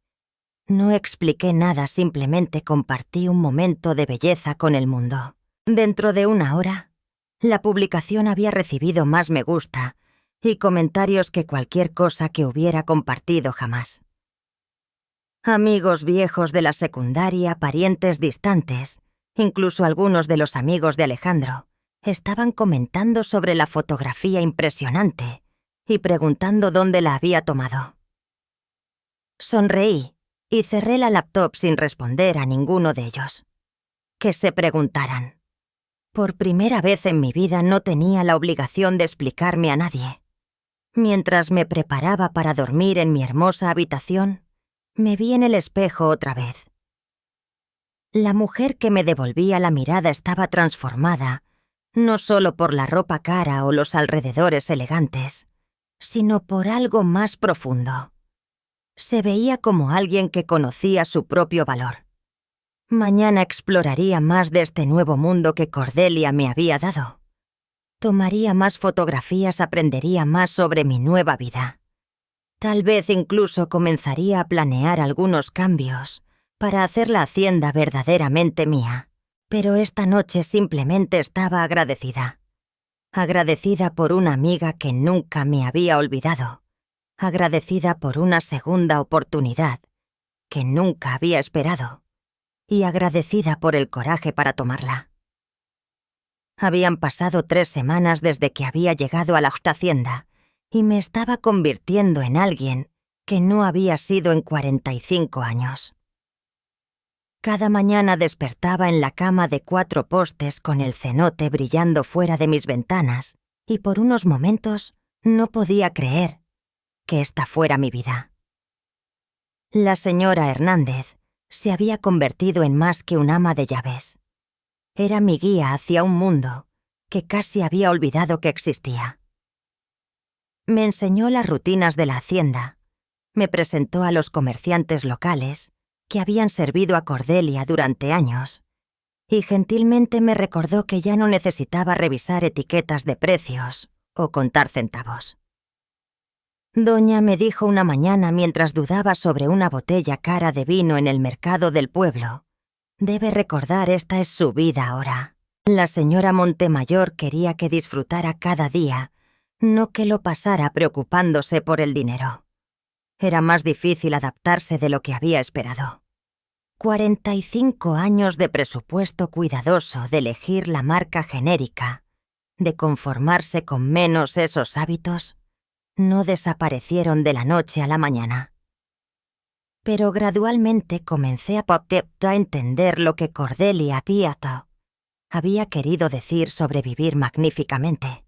No expliqué nada, simplemente compartí un momento de belleza con el mundo. Dentro de una hora, la publicación había recibido más me gusta y comentarios que cualquier cosa que hubiera compartido jamás. Amigos viejos de la secundaria, parientes distantes, incluso algunos de los amigos de Alejandro, estaban comentando sobre la fotografía impresionante y preguntando dónde la había tomado. Sonreí y cerré la laptop sin responder a ninguno de ellos. Que se preguntaran. Por primera vez en mi vida no tenía la obligación de explicarme a nadie. Mientras me preparaba para dormir en mi hermosa habitación, me vi en el espejo otra vez. La mujer que me devolvía la mirada estaba transformada, no solo por la ropa cara o los alrededores elegantes, sino por algo más profundo. Se veía como alguien que conocía su propio valor. Mañana exploraría más de este nuevo mundo que Cordelia me había dado. Tomaría más fotografías, aprendería más sobre mi nueva vida. Tal vez incluso comenzaría a planear algunos cambios para hacer la hacienda verdaderamente mía. Pero esta noche simplemente estaba agradecida. Agradecida por una amiga que nunca me había olvidado. Agradecida por una segunda oportunidad que nunca había esperado. Y agradecida por el coraje para tomarla. Habían pasado 3 semanas desde que había llegado a la hacienda y me estaba convirtiendo en alguien que no había sido en 45 años. Cada mañana despertaba en la cama de 4 postes con el cenote brillando fuera de mis ventanas y por unos momentos no podía creer que esta fuera mi vida. La señora Hernández se había convertido en más que un ama de llaves. Era mi guía hacia un mundo que casi había olvidado que existía. Me enseñó las rutinas de la hacienda, me presentó a los comerciantes locales que habían servido a Cordelia durante años y gentilmente me recordó que ya no necesitaba revisar etiquetas de precios o contar centavos. Doña me dijo una mañana mientras dudaba sobre una botella cara de vino en el mercado del pueblo: «Debe recordar, esta es su vida ahora». La señora Montemayor quería que disfrutara cada día, no que lo pasara preocupándose por el dinero. Era más difícil adaptarse de lo que había esperado. 45 años de presupuesto cuidadoso, de elegir la marca genérica, de conformarse con menos esos hábitos, no desaparecieron de la noche a la mañana. Pero gradualmente comencé a entender lo que Cordelia Piatto había querido decir sobre vivir magníficamente.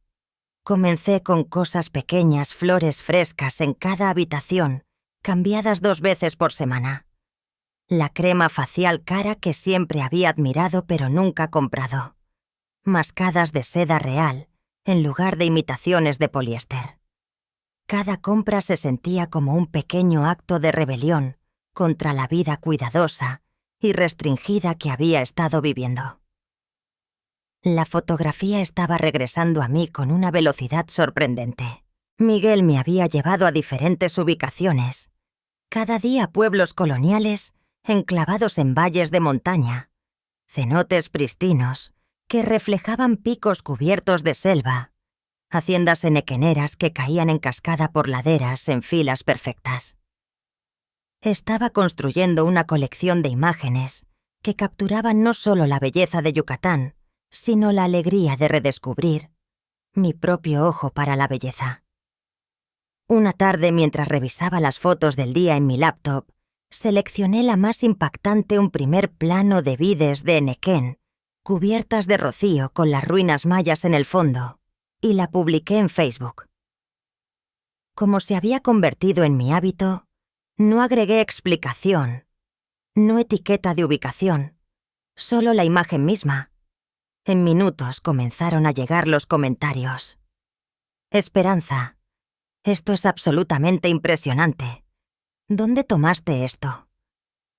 Comencé con cosas pequeñas, flores frescas en cada habitación, cambiadas 2 veces por semana. La crema facial cara que siempre había admirado pero nunca comprado. Mascadas de seda real, en lugar de imitaciones de poliéster. Cada compra se sentía como un pequeño acto de rebelión contra la vida cuidadosa y restringida que había estado viviendo. La fotografía estaba regresando a mí con una velocidad sorprendente. Miguel me había llevado a diferentes ubicaciones, cada día pueblos coloniales enclavados en valles de montaña, cenotes pristinos que reflejaban picos cubiertos de selva, haciendas enequeneras que caían en cascada por laderas en filas perfectas. Estaba construyendo una colección de imágenes que capturaban no solo la belleza de Yucatán, sino la alegría de redescubrir mi propio ojo para la belleza. Una tarde, mientras revisaba las fotos del día en mi laptop, seleccioné la más impactante, un primer plano de vides de Enequén, cubiertas de rocío con las ruinas mayas en el fondo, y la publiqué en Facebook. Como se había convertido en mi hábito, no agregué explicación, no etiqueta de ubicación, solo la imagen misma. En minutos comenzaron a llegar los comentarios. «Esperanza, esto es absolutamente impresionante. ¿Dónde tomaste esto?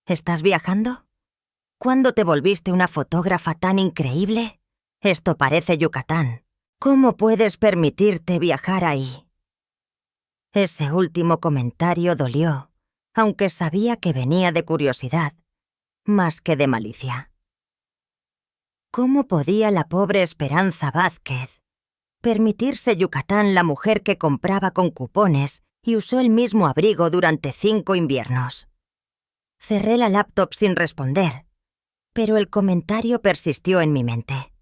¿Estás viajando? ¿Cuándo te volviste una fotógrafa tan increíble? Esto parece Yucatán. ¿Cómo puedes permitirte viajar ahí?» Ese último comentario dolió, aunque sabía que venía de curiosidad, más que de malicia. ¿Cómo podía la pobre Esperanza Vázquez permitirse Yucatán, la mujer que compraba con cupones y usó el mismo abrigo durante 5 inviernos? Cerré la laptop sin responder, pero el comentario persistió en mi mente.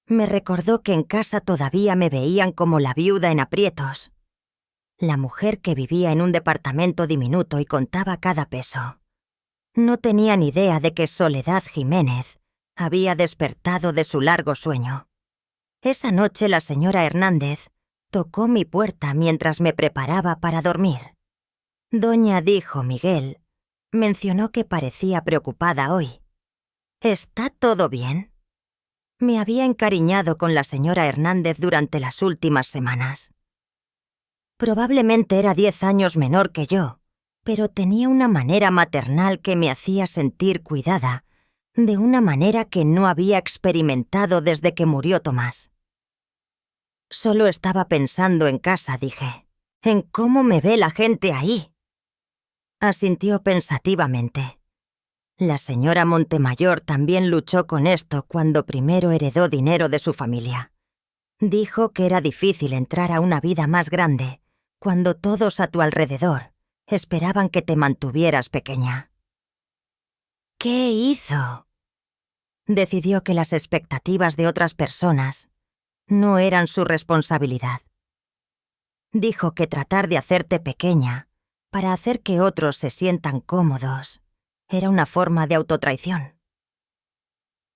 Me recordó que en casa todavía me veían como la viuda en aprietos, la mujer que vivía en un departamento diminuto y contaba cada peso. No tenía ni idea de que Soledad Jiménez había despertado de su largo sueño. Esa noche la señora Hernández tocó mi puerta mientras me preparaba para dormir. «Doña», dijo Miguel, mencionó que parecía preocupada hoy. «¿Está todo bien?» Me había encariñado con la señora Hernández durante las últimas semanas. Probablemente era 10 años menor que yo, pero tenía una manera maternal que me hacía sentir cuidada, de una manera que no había experimentado desde que murió Tomás. Solo estaba pensando en casa, dije, en cómo me ve la gente ahí. Asintió pensativamente. La señora Montemayor también luchó con esto cuando primero heredó dinero de su familia. Dijo que era difícil entrar a una vida más grande cuando todos a tu alrededor esperaban que te mantuvieras pequeña. ¿Qué hizo? Decidió que las expectativas de otras personas no eran su responsabilidad. Dijo que tratar de hacerte pequeña para hacer que otros se sientan cómodos era una forma de autotraición.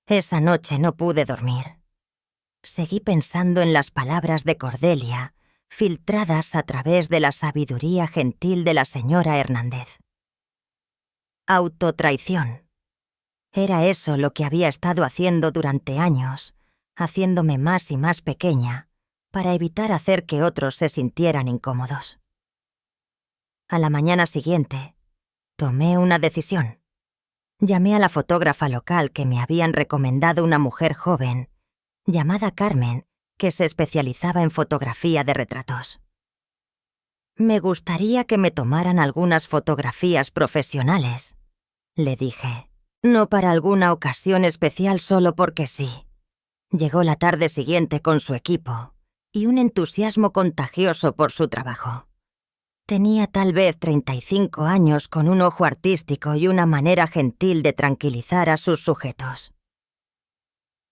Esa noche no pude dormir. Seguí pensando en las palabras de Cordelia, filtradas a través de la sabiduría gentil de la señora Hernández. Autotraición. Era eso lo que había estado haciendo durante años, haciéndome más y más pequeña, para evitar hacer que otros se sintieran incómodos. A la mañana siguiente, tomé una decisión. Llamé a la fotógrafa local que me habían recomendado una mujer joven, llamada Carmen, que se especializaba en fotografía de retratos. «Me gustaría que me tomaran algunas fotografías profesionales», le dije. «No para alguna ocasión especial solo porque sí». Llegó la tarde siguiente con su equipo y un entusiasmo contagioso por su trabajo. Tenía tal vez 35 años con un ojo artístico y una manera gentil de tranquilizar a sus sujetos.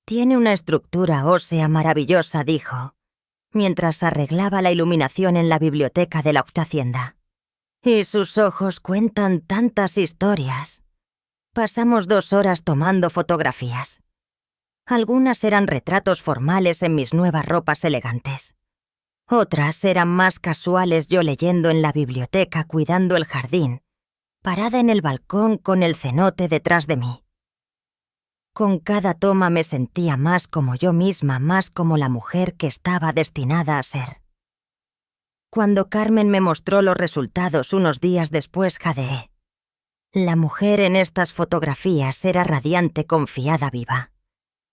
«Tiene una estructura ósea maravillosa», dijo, mientras arreglaba la iluminación en la biblioteca de la Hacienda. «Y sus ojos cuentan tantas historias». Pasamos 2 horas tomando fotografías. Algunas eran retratos formales en mis nuevas ropas elegantes. Otras eran más casuales, yo leyendo en la biblioteca cuidando el jardín, parada en el balcón con el cenote detrás de mí. Con cada toma me sentía más como yo misma, más como la mujer que estaba destinada a ser. Cuando Carmen me mostró los resultados unos días después, jadeé. La mujer en estas fotografías era radiante, confiada, viva.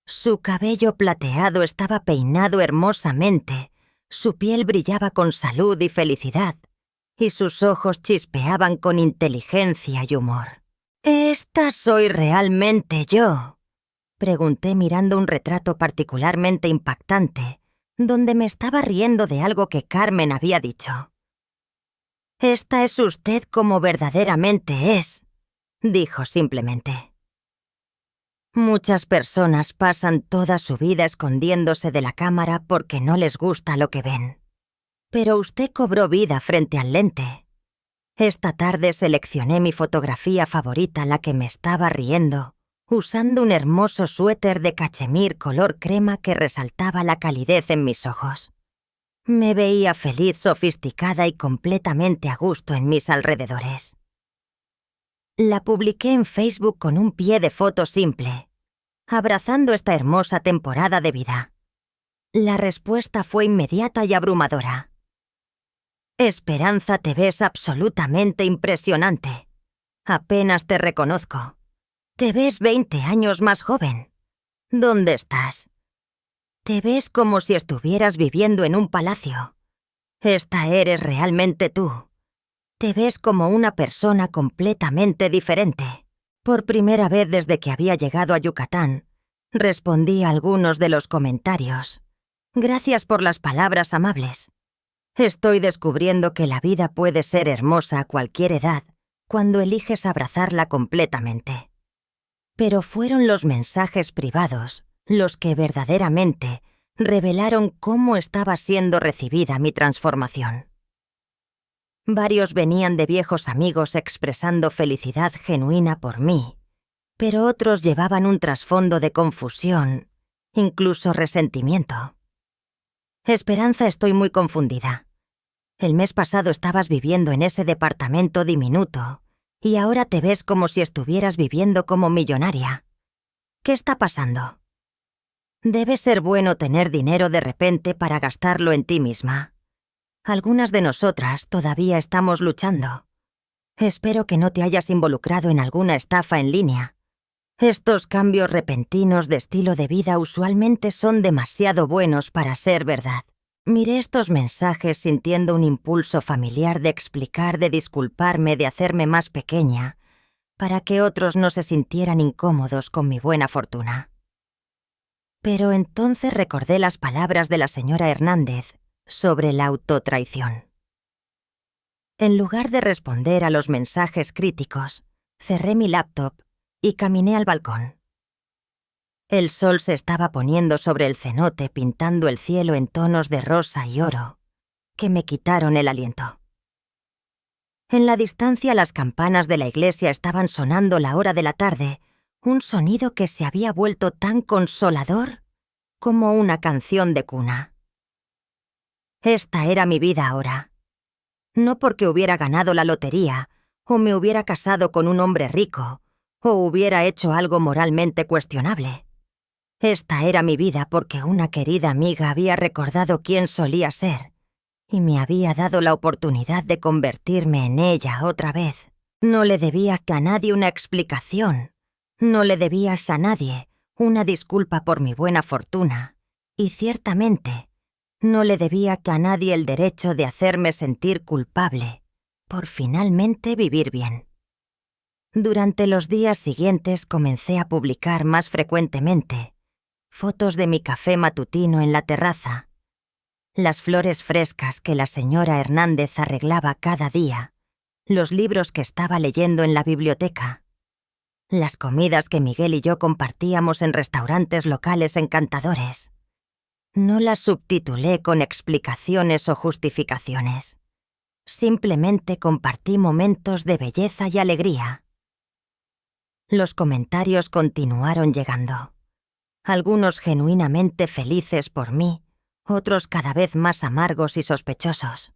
Su cabello plateado estaba peinado hermosamente, su piel brillaba con salud y felicidad, y sus ojos chispeaban con inteligencia y humor. «¿Esta soy realmente yo?», pregunté mirando un retrato particularmente impactante, donde me estaba riendo de algo que Carmen había dicho. «Esta es usted como verdaderamente es», dijo simplemente. Muchas personas pasan toda su vida escondiéndose de la cámara porque no les gusta lo que ven. Pero usted cobró vida frente al lente. Esta tarde seleccioné mi fotografía favorita, la que me estaba riendo, usando un hermoso suéter de cachemir color crema que resaltaba la calidez en mis ojos. Me veía feliz, sofisticada y completamente a gusto en mis alrededores. La publiqué en Facebook con un pie de foto simple, abrazando esta hermosa temporada de vida. La respuesta fue inmediata y abrumadora. «Esperanza, te ves absolutamente impresionante. Apenas te reconozco. Te ves 20 años más joven. ¿Dónde estás? Te ves como si estuvieras viviendo en un palacio. Esta eres realmente tú. Te ves como una persona completamente diferente». Por primera vez desde que había llegado a Yucatán, respondí a algunos de los comentarios. «Gracias por las palabras amables. Estoy descubriendo que la vida puede ser hermosa a cualquier edad cuando eliges abrazarla completamente». Pero fueron los mensajes privados los que verdaderamente revelaron cómo estaba siendo recibida mi transformación. Varios venían de viejos amigos expresando felicidad genuina por mí, pero otros llevaban un trasfondo de confusión, incluso resentimiento. «Esperanza, estoy muy confundida. El mes pasado estabas viviendo en ese departamento diminuto y ahora te ves como si estuvieras viviendo como millonaria. ¿Qué está pasando? Debe ser bueno tener dinero de repente para gastarlo en ti misma. Algunas de nosotras todavía estamos luchando. Espero que no te hayas involucrado en alguna estafa en línea. Estos cambios repentinos de estilo de vida usualmente son demasiado buenos para ser verdad». Miré estos mensajes sintiendo un impulso familiar de explicar, de disculparme, de hacerme más pequeña, para que otros no se sintieran incómodos con mi buena fortuna. Pero entonces recordé las palabras de la señora Hernández sobre la autotraición. En lugar de responder a los mensajes críticos, cerré mi laptop y caminé al balcón. El sol se estaba poniendo sobre el cenote, pintando el cielo en tonos de rosa y oro, que me quitaron el aliento. En la distancia las campanas de la iglesia estaban sonando la hora de la tarde, un sonido que se había vuelto tan consolador como una canción de cuna. Esta era mi vida ahora. No porque hubiera ganado la lotería, o me hubiera casado con un hombre rico, o hubiera hecho algo moralmente cuestionable. Esta era mi vida porque una querida amiga había recordado quién solía ser y me había dado la oportunidad de convertirme en ella otra vez. No le debía a nadie una explicación, No le debías a nadie una disculpa por mi buena fortuna, y ciertamente no le debía a nadie el derecho de hacerme sentir culpable por finalmente vivir bien. Durante los días siguientes comencé a publicar más frecuentemente fotos de mi café matutino en la terraza, las flores frescas que la señora Hernández arreglaba cada día, los libros que estaba leyendo en la biblioteca, las comidas que Miguel y yo compartíamos en restaurantes locales encantadores. No las subtitulé con explicaciones o justificaciones. Simplemente compartí momentos de belleza y alegría. Los comentarios continuaron llegando. Algunos genuinamente felices por mí, otros cada vez más amargos y sospechosos.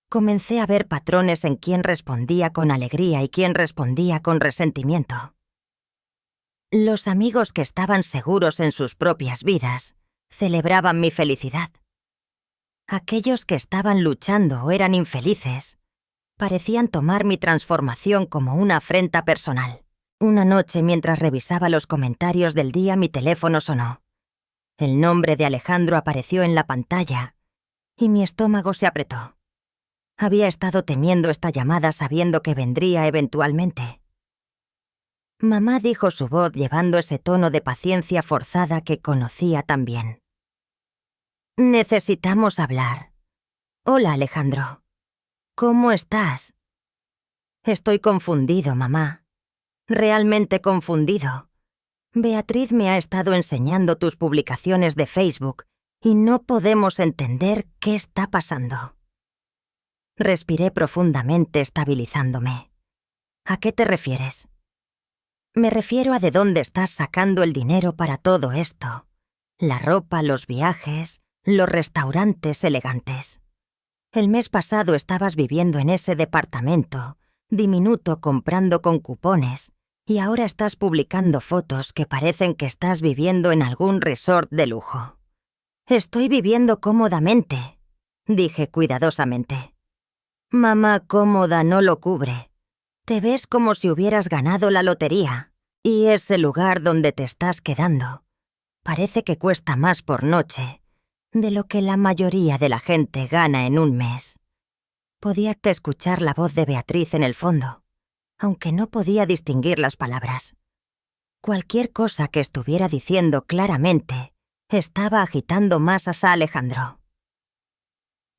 Comencé a ver patrones en quién respondía con alegría y quién respondía con resentimiento. Los amigos que estaban seguros en sus propias vidas celebraban mi felicidad. Aquellos que estaban luchando o eran infelices parecían tomar mi transformación como una afrenta personal. Una noche, mientras revisaba los comentarios del día, mi teléfono sonó. El nombre de Alejandro apareció en la pantalla y mi estómago se apretó. Había estado temiendo esta llamada sabiendo que vendría eventualmente. Mamá dijo su voz llevando ese tono de paciencia forzada que conocía tan bien. Necesitamos hablar. Hola, Alejandro. ¿Cómo estás? Estoy confundido, mamá. Realmente confundido. Beatriz me ha estado enseñando tus publicaciones de Facebook y no podemos entender qué está pasando. Respiré profundamente, estabilizándome. ¿A qué te refieres? Me refiero a de dónde estás sacando el dinero para todo esto. La ropa, los viajes, los restaurantes elegantes. El mes pasado estabas viviendo en ese departamento, diminuto, comprando con cupones, y ahora estás publicando fotos que parecen que estás viviendo en algún resort de lujo. Estoy viviendo cómodamente, dije cuidadosamente. Mamá cómoda no lo cubre. Te ves como si hubieras ganado la lotería, y ese lugar donde te estás quedando parece que cuesta más por noche de lo que la mayoría de la gente gana en un mes. Podía escuchar la voz de Beatriz en el fondo, aunque no podía distinguir las palabras. Cualquier cosa que estuviera diciendo claramente estaba agitando más a Alejandro.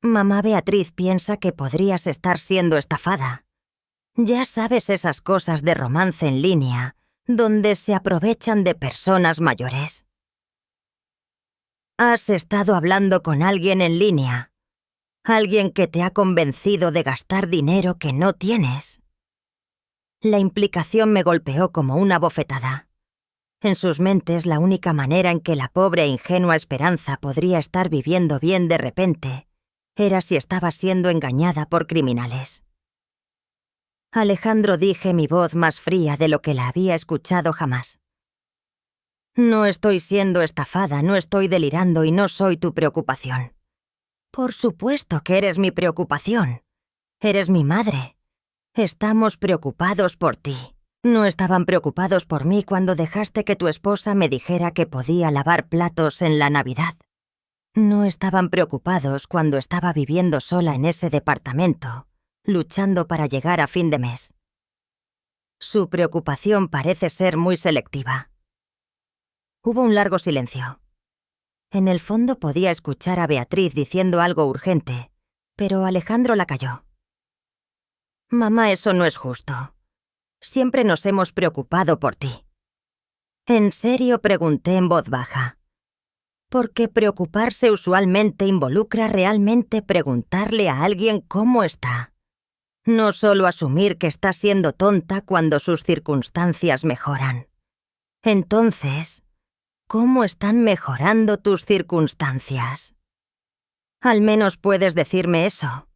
Mamá Beatriz piensa que podrías estar siendo estafada. Ya sabes esas cosas de romance en línea, donde se aprovechan de personas mayores. Has estado hablando con alguien en línea. Alguien que te ha convencido de gastar dinero que no tienes. La implicación me golpeó como una bofetada. En sus mentes, la única manera en que la pobre e ingenua Esperanza podría estar viviendo bien de repente era si estaba siendo engañada por criminales. Alejandro, dije, mi voz más fría de lo que la había escuchado jamás. No estoy siendo estafada, no estoy delirando y no soy tu preocupación. Por supuesto que eres mi preocupación. Eres mi madre. Estamos preocupados por ti. No estaban preocupados por mí cuando dejaste que tu esposa me dijera que podía lavar platos en la Navidad. No estaban preocupados cuando estaba viviendo sola en ese departamento, luchando para llegar a fin de mes. Su preocupación parece ser muy selectiva. Hubo un largo silencio. En el fondo podía escuchar a Beatriz diciendo algo urgente, pero Alejandro la calló. Mamá, eso no es justo. Siempre nos hemos preocupado por ti. ¿En serio?, pregunté en voz baja. Porque preocuparse usualmente involucra realmente preguntarle a alguien cómo está. No solo asumir que está siendo tonta cuando sus circunstancias mejoran. Entonces, ¿cómo están mejorando tus circunstancias? Al menos puedes decirme eso.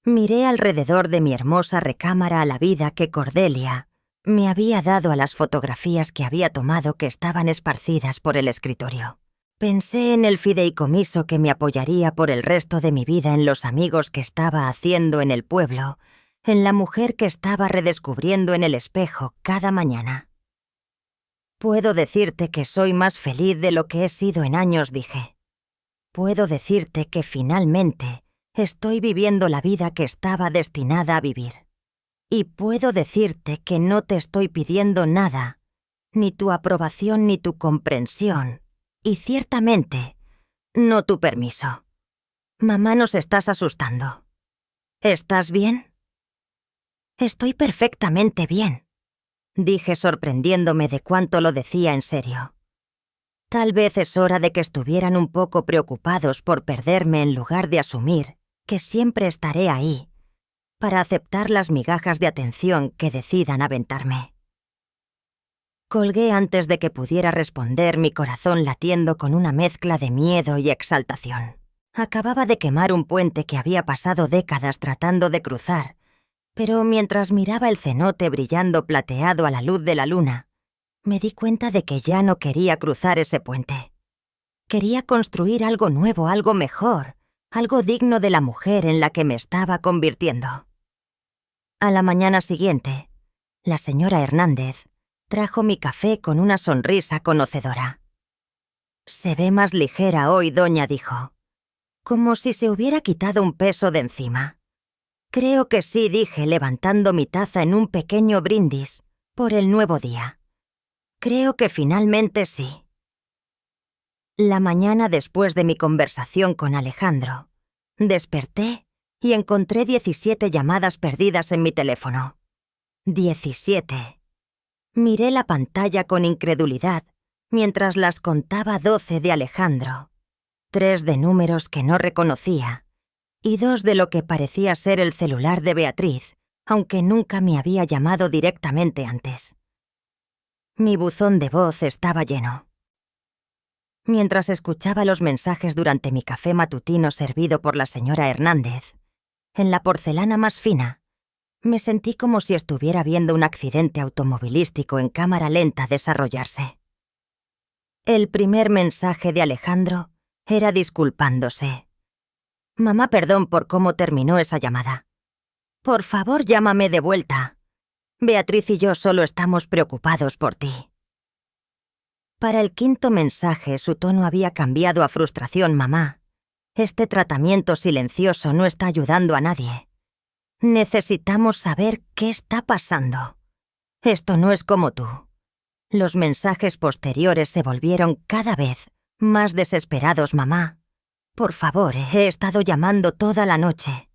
Miré alrededor de mi hermosa recámara a la vida que Cordelia me había dado a las fotografías que había tomado que estaban esparcidas por el escritorio. Pensé en el fideicomiso que me apoyaría por el resto de mi vida, en los amigos que estaba haciendo en el pueblo, en la mujer que estaba redescubriendo en el espejo cada mañana. Puedo decirte que soy más feliz de lo que he sido en años, dije. Puedo decirte que finalmente estoy viviendo la vida que estaba destinada a vivir. Y puedo decirte que no te estoy pidiendo nada, ni tu aprobación ni tu comprensión, y ciertamente, no tu permiso. Mamá, nos estás asustando. ¿Estás bien? Estoy perfectamente bien, dije sorprendiéndome de cuánto lo decía en serio. Tal vez es hora de que estuvieran un poco preocupados por perderme en lugar de asumir que siempre estaré ahí para aceptar las migajas de atención que decidan aventarme. Colgué antes de que pudiera responder, mi corazón latiendo con una mezcla de miedo y exaltación. Acababa de quemar un puente que había pasado décadas tratando de cruzar, pero mientras miraba el cenote brillando plateado a la luz de la luna, me di cuenta de que ya no quería cruzar ese puente. Quería construir algo nuevo, algo mejor, algo digno de la mujer en la que me estaba convirtiendo. A la mañana siguiente, la señora Hernández trajo mi café con una sonrisa conocedora. «Se ve más ligera hoy, doña», dijo, como si se hubiera quitado un peso de encima. «Creo que sí», dije, levantando mi taza en un pequeño brindis por el nuevo día. «Creo que finalmente sí». La mañana después de mi conversación con Alejandro, desperté y encontré 17 llamadas perdidas en mi teléfono. 17. Miré la pantalla con incredulidad mientras las contaba: 12 de Alejandro, 3 de números que no reconocía y 2 de lo que parecía ser el celular de Beatriz, aunque nunca me había llamado directamente antes. Mi buzón de voz estaba lleno. Mientras escuchaba los mensajes durante mi café matutino servido por la señora Hernández, en la porcelana más fina, me sentí como si estuviera viendo un accidente automovilístico en cámara lenta desarrollarse. El primer mensaje de Alejandro era disculpándose. «Mamá, perdón por cómo terminó esa llamada. Por favor, llámame de vuelta. Beatriz y yo solo estamos preocupados por ti». Para el quinto mensaje, su tono había cambiado a frustración. «Mamá, este tratamiento silencioso no está ayudando a nadie. Necesitamos saber qué está pasando. Esto no es como tú». Los mensajes posteriores se volvieron cada vez más desesperados. «Mamá, por favor, he estado llamando toda la noche.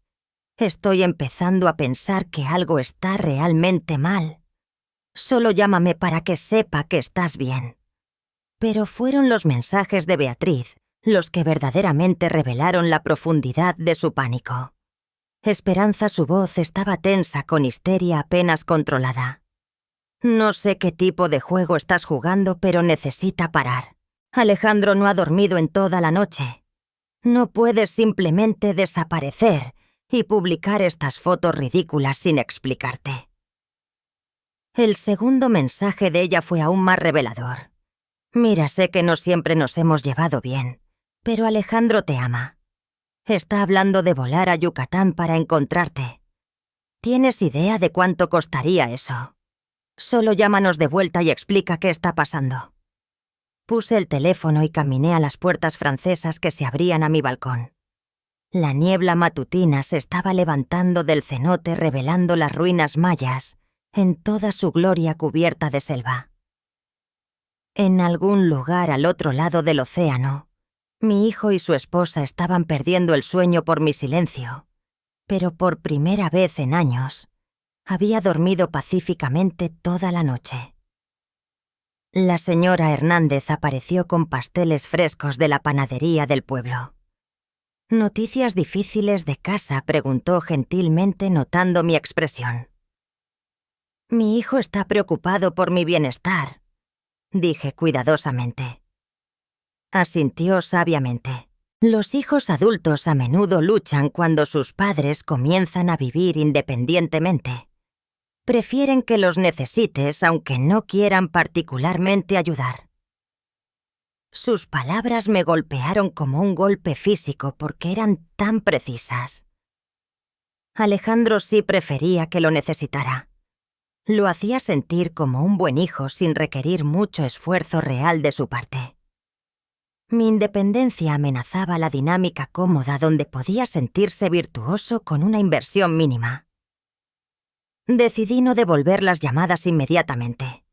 Estoy empezando a pensar que algo está realmente mal. Solo llámame para que sepa que estás bien». Pero fueron los mensajes de Beatriz los que verdaderamente revelaron la profundidad de su pánico. Esperanza, su voz estaba tensa con histeria apenas controlada. «No sé qué tipo de juego estás jugando, pero necesita parar. Alejandro no ha dormido en toda la noche. No puedes simplemente desaparecer y publicar estas fotos ridículas sin explicarte». El segundo mensaje de ella fue aún más revelador. «Mira, sé que no siempre nos hemos llevado bien, pero Alejandro te ama. Está hablando de volar a Yucatán para encontrarte. ¿Tienes idea de cuánto costaría eso? Solo llámanos de vuelta y explica qué está pasando». Puse el teléfono y caminé a las puertas francesas que se abrían a mi balcón. La niebla matutina se estaba levantando del cenote, revelando las ruinas mayas en toda su gloria cubierta de selva. En algún lugar al otro lado del océano, mi hijo y su esposa estaban perdiendo el sueño por mi silencio, pero por primera vez en años, había dormido pacíficamente toda la noche. La señora Hernández apareció con pasteles frescos de la panadería del pueblo. «¿Noticias difíciles de casa?», preguntó gentilmente, notando mi expresión. «Mi hijo está preocupado por mi bienestar», dije cuidadosamente. Asintió sabiamente. Los hijos adultos a menudo luchan cuando sus padres comienzan a vivir independientemente. Prefieren que los necesites aunque no quieran particularmente ayudar. Sus palabras me golpearon como un golpe físico porque eran tan precisas. Alejandro sí prefería que lo necesitara. Lo hacía sentir como un buen hijo sin requerir mucho esfuerzo real de su parte. Mi independencia amenazaba la dinámica cómoda donde podía sentirse virtuoso con una inversión mínima. Decidí no devolver las llamadas inmediatamente.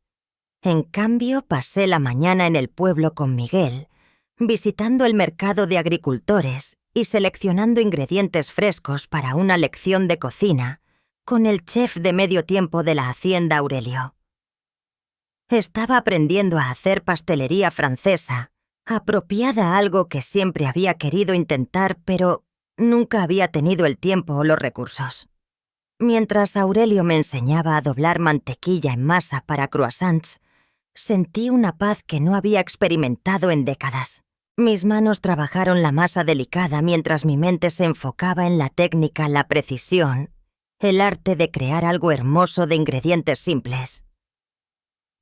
En cambio, pasé la mañana en el pueblo con Miguel, visitando el mercado de agricultores y seleccionando ingredientes frescos para una lección de cocina con el chef de medio tiempo de la hacienda Aurelio. Estaba aprendiendo a hacer pastelería francesa, apropiada a algo que siempre había querido intentar, pero nunca había tenido el tiempo o los recursos. Mientras Aurelio me enseñaba a doblar mantequilla en masa para croissants, sentí una paz que no había experimentado en décadas. Mis manos trabajaron la masa delicada mientras mi mente se enfocaba en la técnica, la precisión, el arte de crear algo hermoso de ingredientes simples.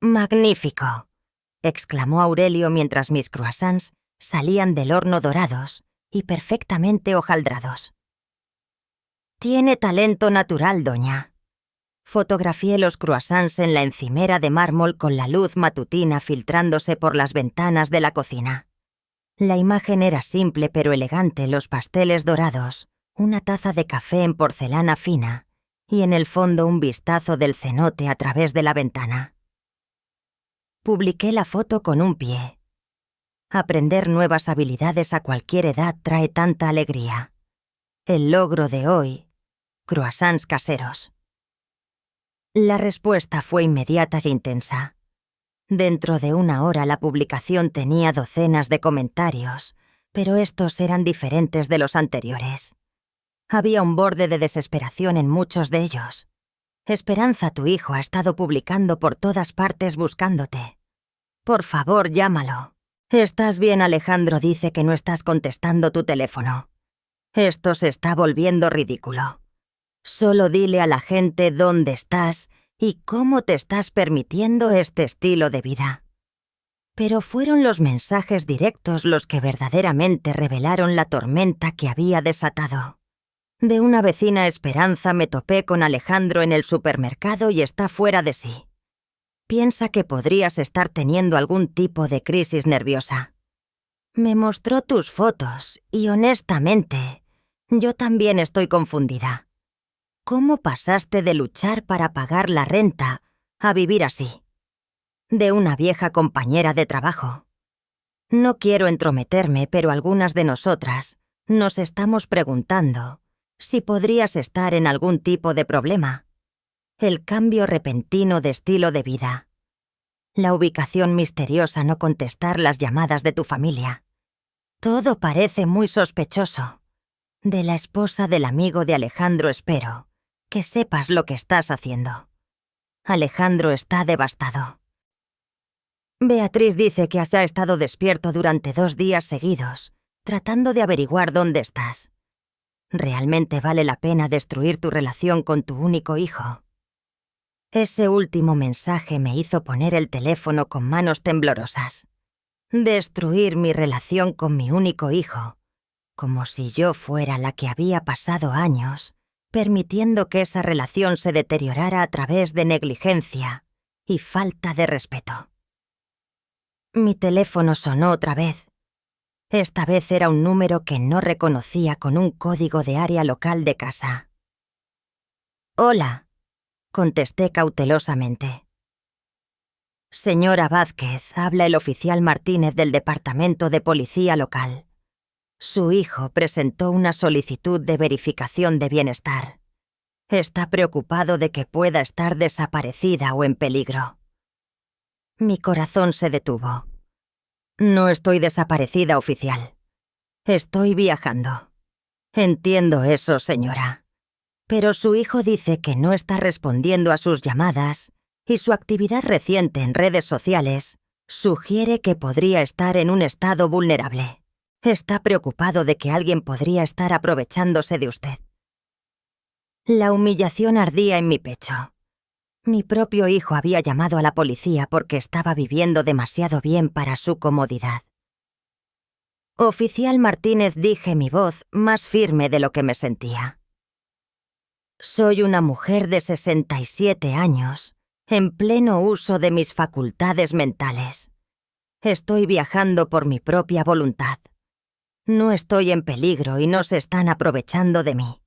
«¡Magnífico!», exclamó Aurelio mientras mis croissants salían del horno dorados y perfectamente hojaldrados. «Tiene talento natural, doña». Fotografié los croissants en la encimera de mármol con la luz matutina filtrándose por las ventanas de la cocina. La imagen era simple pero elegante: los pasteles dorados, una taza de café en porcelana fina y en el fondo un vistazo del cenote a través de la ventana. Publiqué la foto con un pie. Aprender nuevas habilidades a cualquier edad trae tanta alegría. El logro de hoy: croissants caseros. La respuesta fue inmediata e intensa. Dentro de una hora la publicación tenía docenas de comentarios, pero estos eran diferentes de los anteriores. Había un borde de desesperación en muchos de ellos. «Esperanza, tu hijo ha estado publicando por todas partes buscándote. Por favor, llámalo. ¿Estás bien? Alejandro dice que no estás contestando tu teléfono. Esto se está volviendo ridículo. Solo dile a la gente dónde estás y cómo te estás permitiendo este estilo de vida». Pero fueron los mensajes directos los que verdaderamente revelaron la tormenta que había desatado. De una vecina: «Esperanza, me topé con Alejandro en el supermercado y está fuera de sí. Piensa que podrías estar teniendo algún tipo de crisis nerviosa. Me mostró tus fotos y honestamente, yo también estoy confundida. ¿Cómo pasaste de luchar para pagar la renta a vivir así? De una vieja compañera de trabajo. No quiero entrometerme, pero algunas de nosotras nos estamos preguntando si podrías estar en algún tipo de problema. El cambio repentino de estilo de vida. La ubicación misteriosa: no contestar las llamadas de tu familia. Todo parece muy sospechoso. De la esposa del amigo de Alejandro espero que sepas lo que estás haciendo. Alejandro está devastado. Beatriz dice que has estado despierto durante 2 días seguidos, tratando de averiguar dónde estás. ¿Realmente vale la pena destruir tu relación con tu único hijo? Ese último mensaje me hizo poner el teléfono con manos temblorosas. Destruir mi relación con mi único hijo, como si yo fuera la que había pasado años permitiendo que esa relación se deteriorara a través de negligencia y falta de respeto. Mi teléfono sonó otra vez. Esta vez era un número que no reconocía con un código de área local de casa. «Hola», contesté cautelosamente. «Señora Vázquez, habla el oficial Martínez del Departamento de Policía Local. Su hijo presentó una solicitud de verificación de bienestar. Está preocupado de que pueda estar desaparecida o en peligro». Mi corazón se detuvo. «No estoy desaparecida, oficial. Estoy viajando». «Entiendo eso, señora. Pero su hijo dice que no está respondiendo a sus llamadas y su actividad reciente en redes sociales sugiere que podría estar en un estado vulnerable. Está preocupado de que alguien podría estar aprovechándose de usted». La humillación ardía en mi pecho. Mi propio hijo había llamado a la policía porque estaba viviendo demasiado bien para su comodidad. «Oficial Martínez», dije, mi voz más firme de lo que me sentía. «Soy una mujer de 67 años en pleno uso de mis facultades mentales. Estoy viajando por mi propia voluntad. No estoy en peligro y no se están aprovechando de mí.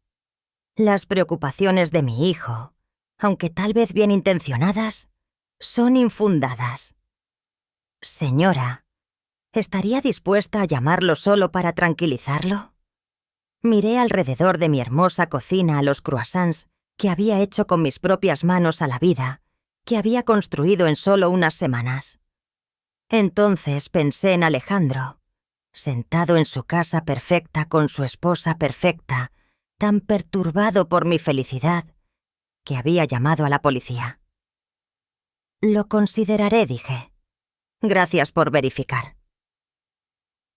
Las preocupaciones de mi hijo, aunque tal vez bien intencionadas, son infundadas. Señora, ¿estaría dispuesta a llamarlo solo para tranquilizarlo? Miré alrededor de mi hermosa cocina a los croissants que había hecho con mis propias manos a la vida, que había construido en solo unas semanas. Entonces pensé en Alejandro, sentado en su casa perfecta con su esposa perfecta, tan perturbado por mi felicidad, que había llamado a la policía. Lo consideraré, dije. Gracias por verificar.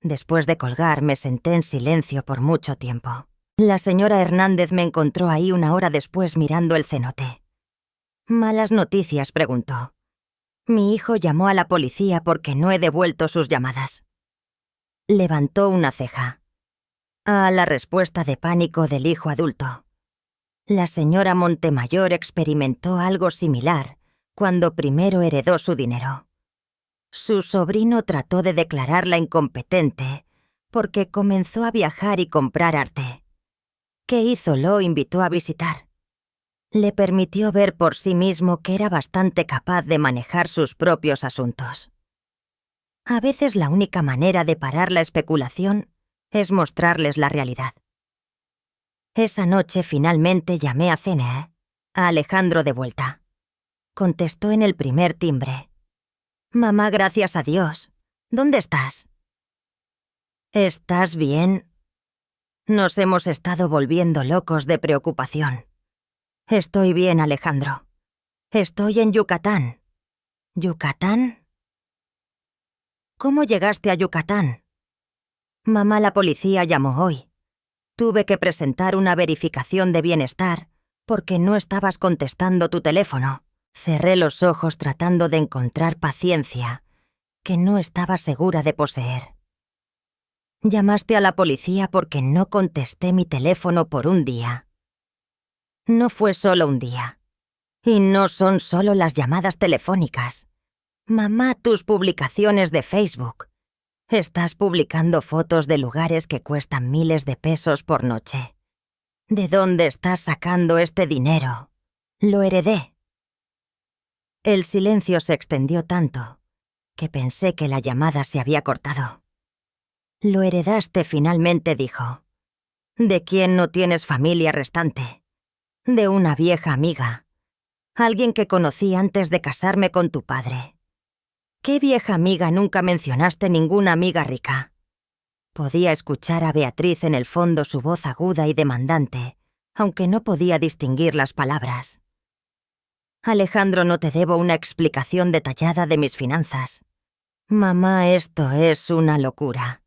Después de colgar, me senté en silencio por mucho tiempo. La señora Hernández me encontró ahí una hora después mirando el cenote. «¿Malas noticias?», preguntó. «Mi hijo llamó a la policía porque no he devuelto sus llamadas». Levantó una ceja. A la respuesta de pánico del hijo adulto. La señora Montemayor experimentó algo similar cuando primero heredó su dinero. Su sobrino trató de declararla incompetente porque comenzó a viajar y comprar arte. ¿Qué hizo? Lo invitó a visitar. Le permitió ver por sí mismo que era bastante capaz de manejar sus propios asuntos. A veces la única manera de parar la especulación es mostrarles la realidad. Esa noche finalmente llamé a Cene, a Alejandro de vuelta. Contestó en el primer timbre. «Mamá, gracias a Dios. ¿Dónde estás?» «¿Estás bien?» Nos hemos estado volviendo locos de preocupación. «Estoy bien, Alejandro. Estoy en Yucatán». «¿Yucatán?» «¿Cómo llegaste a Yucatán?» «Mamá, la policía llamó hoy. Tuve que presentar una verificación de bienestar porque no estabas contestando tu teléfono». Cerré los ojos tratando de encontrar paciencia, que no estaba segura de poseer. «Llamaste a la policía porque no contesté mi teléfono por un día». No fue solo un día. Y no son solo las llamadas telefónicas. Mamá, tus publicaciones de Facebook. Estás publicando fotos de lugares que cuestan miles de pesos por noche. ¿De dónde estás sacando este dinero? Lo heredé. El silencio se extendió tanto que pensé que la llamada se había cortado. «Lo heredaste finalmente», dijo. «¿De quién no tienes familia restante?» «De una vieja amiga. Alguien que conocí antes de casarme con tu padre». «¿Qué vieja amiga? Nunca mencionaste ninguna amiga rica». Podía escuchar a Beatriz en el fondo su voz aguda y demandante, aunque no podía distinguir las palabras. «Alejandro, no te debo una explicación detallada de mis finanzas. Mamá, esto es una locura.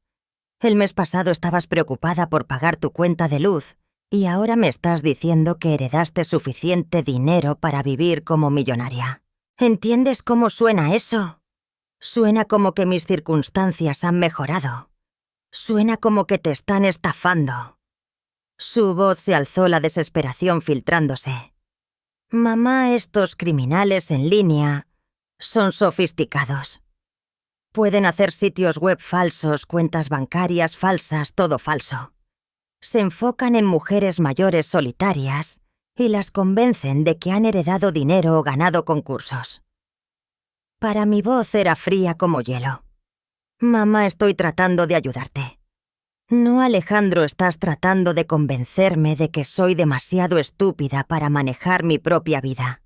El mes pasado estabas preocupada por pagar tu cuenta de luz y ahora me estás diciendo que heredaste suficiente dinero para vivir como millonaria. ¿Entiendes cómo suena eso? Suena como que mis circunstancias han mejorado. Suena como que te están estafando». Su voz se alzó, la desesperación filtrándose. «Mamá, estos criminales en línea son sofisticados. Pueden hacer sitios web falsos, cuentas bancarias falsas, todo falso. Se enfocan en mujeres mayores solitarias y las convencen de que han heredado dinero o ganado concursos». Para mi voz era fría como hielo. «Mamá, estoy tratando de ayudarte». «No, Alejandro, estás tratando de convencerme de que soy demasiado estúpida para manejar mi propia vida.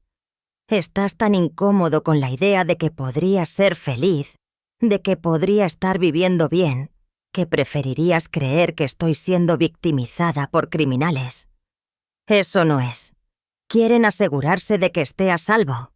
Estás tan incómodo con la idea de que podría ser feliz, de que podría estar viviendo bien, que preferirías creer que estoy siendo victimizada por criminales. Eso no es. Quieren asegurarse de que esté a salvo.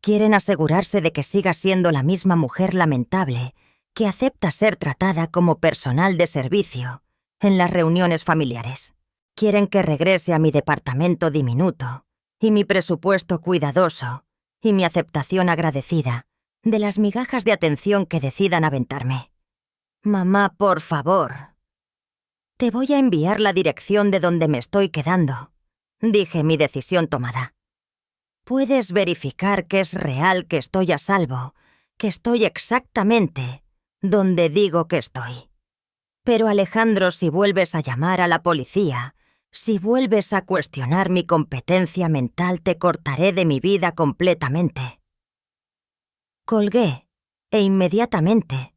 Quieren asegurarse de que siga siendo la misma mujer lamentable que acepta ser tratada como personal de servicio en las reuniones familiares. Quieren que regrese a mi departamento diminuto y mi presupuesto cuidadoso y mi aceptación agradecida de las migajas de atención que decidan aventarme. Mamá, por favor. Te voy a enviar la dirección de donde me estoy quedando, dije, mi decisión tomada. puedes verificar que es real, que estoy a salvo, que estoy exactamente donde digo que estoy. Pero Alejandro, si vuelves a llamar a la policía, si vuelves a cuestionar mi competencia mental, te cortaré de mi vida completamente». Colgué e inmediatamente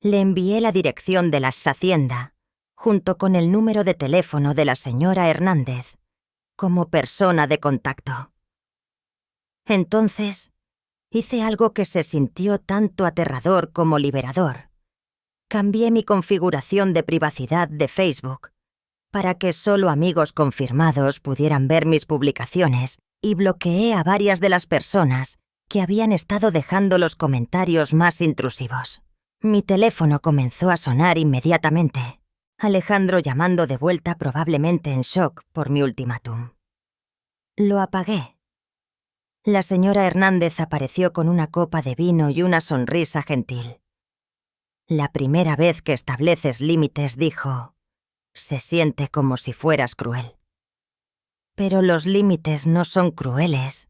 le envié la dirección de la hacienda, junto con el número de teléfono de la señora Hernández, como persona de contacto. Entonces, hice algo que se sintió tanto aterrador como liberador. Cambié mi configuración de privacidad de Facebook para que solo amigos confirmados pudieran ver mis publicaciones y bloqueé a varias de las personas que habían estado dejando los comentarios más intrusivos. Mi teléfono comenzó a sonar inmediatamente, Alejandro llamando de vuelta, probablemente en shock por mi ultimátum. Lo apagué. La señora Hernández apareció con una copa de vino y una sonrisa gentil. «La primera vez que estableces límites», dijo, «se siente como si fueras cruel». Pero los límites no son crueles,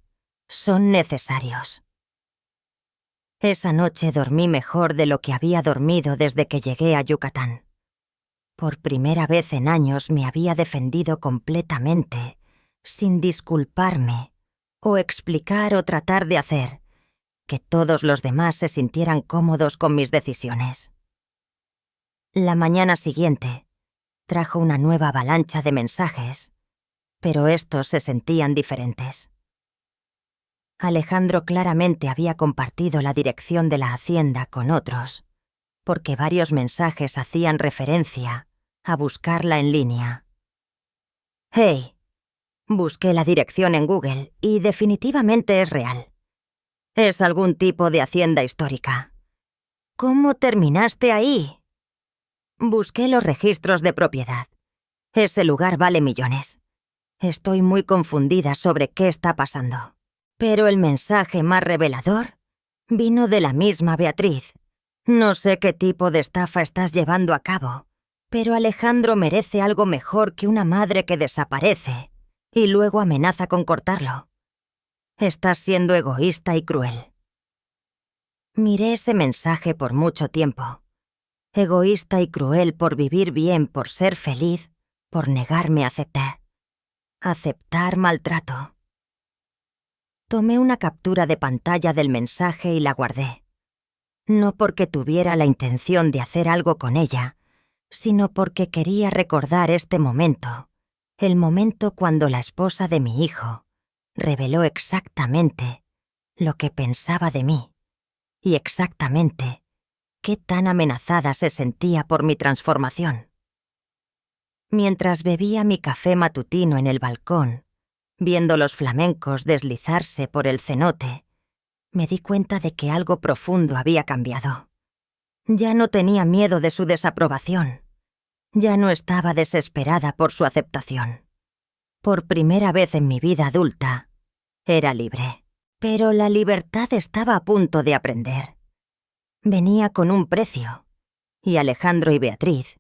son necesarios. Esa noche dormí mejor de lo que había dormido desde que llegué a Yucatán. Por primera vez en años me había defendido completamente, sin disculparme, o explicar o tratar de hacer que todos los demás se sintieran cómodos con mis decisiones. La mañana siguiente trajo una nueva avalancha de mensajes, pero estos se sentían diferentes. Alejandro claramente había compartido la dirección de la hacienda con otros, porque varios mensajes hacían referencia a buscarla en línea. «Hey, busqué la dirección en Google y definitivamente es real. Es algún tipo de hacienda histórica. ¿Cómo terminaste ahí?» Busqué los registros de propiedad. Ese lugar vale millones. Estoy muy confundida sobre qué está pasando. Pero el mensaje más revelador vino de la misma Beatriz. «No sé qué tipo de estafa estás llevando a cabo, pero Alejandro merece algo mejor que una madre que desaparece y luego amenaza con cortarlo. Estás siendo egoísta y cruel». Miré ese mensaje por mucho tiempo. Egoísta y cruel por vivir bien, por ser feliz, por negarme a aceptar. Aceptar maltrato. Tomé una captura de pantalla del mensaje y la guardé. No porque tuviera la intención de hacer algo con ella, sino porque quería recordar este momento, el momento cuando la esposa de mi hijo reveló exactamente lo que pensaba de mí y exactamente qué tan amenazada se sentía por mi transformación. Mientras bebía mi café matutino en el balcón, viendo los flamencos deslizarse por el cenote, me di cuenta de que algo profundo había cambiado. Ya no tenía miedo de su desaprobación. Ya no estaba desesperada por su aceptación. Por primera vez en mi vida adulta, era libre. Pero la libertad estaba a punto de aprender. Venía con un precio, y Alejandro y Beatriz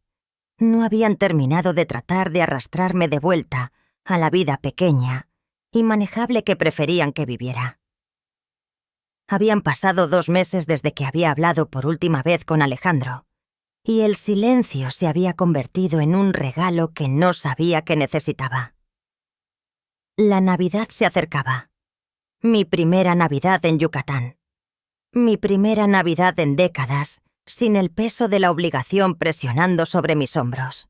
no habían terminado de tratar de arrastrarme de vuelta a la vida pequeña y manejable que preferían que viviera. Habían pasado 2 meses desde que había hablado por última vez con Alejandro, y el silencio se había convertido en un regalo que no sabía que necesitaba. La Navidad se acercaba. Mi primera Navidad en Yucatán. Mi primera Navidad en décadas, sin el peso de la obligación presionando sobre mis hombros.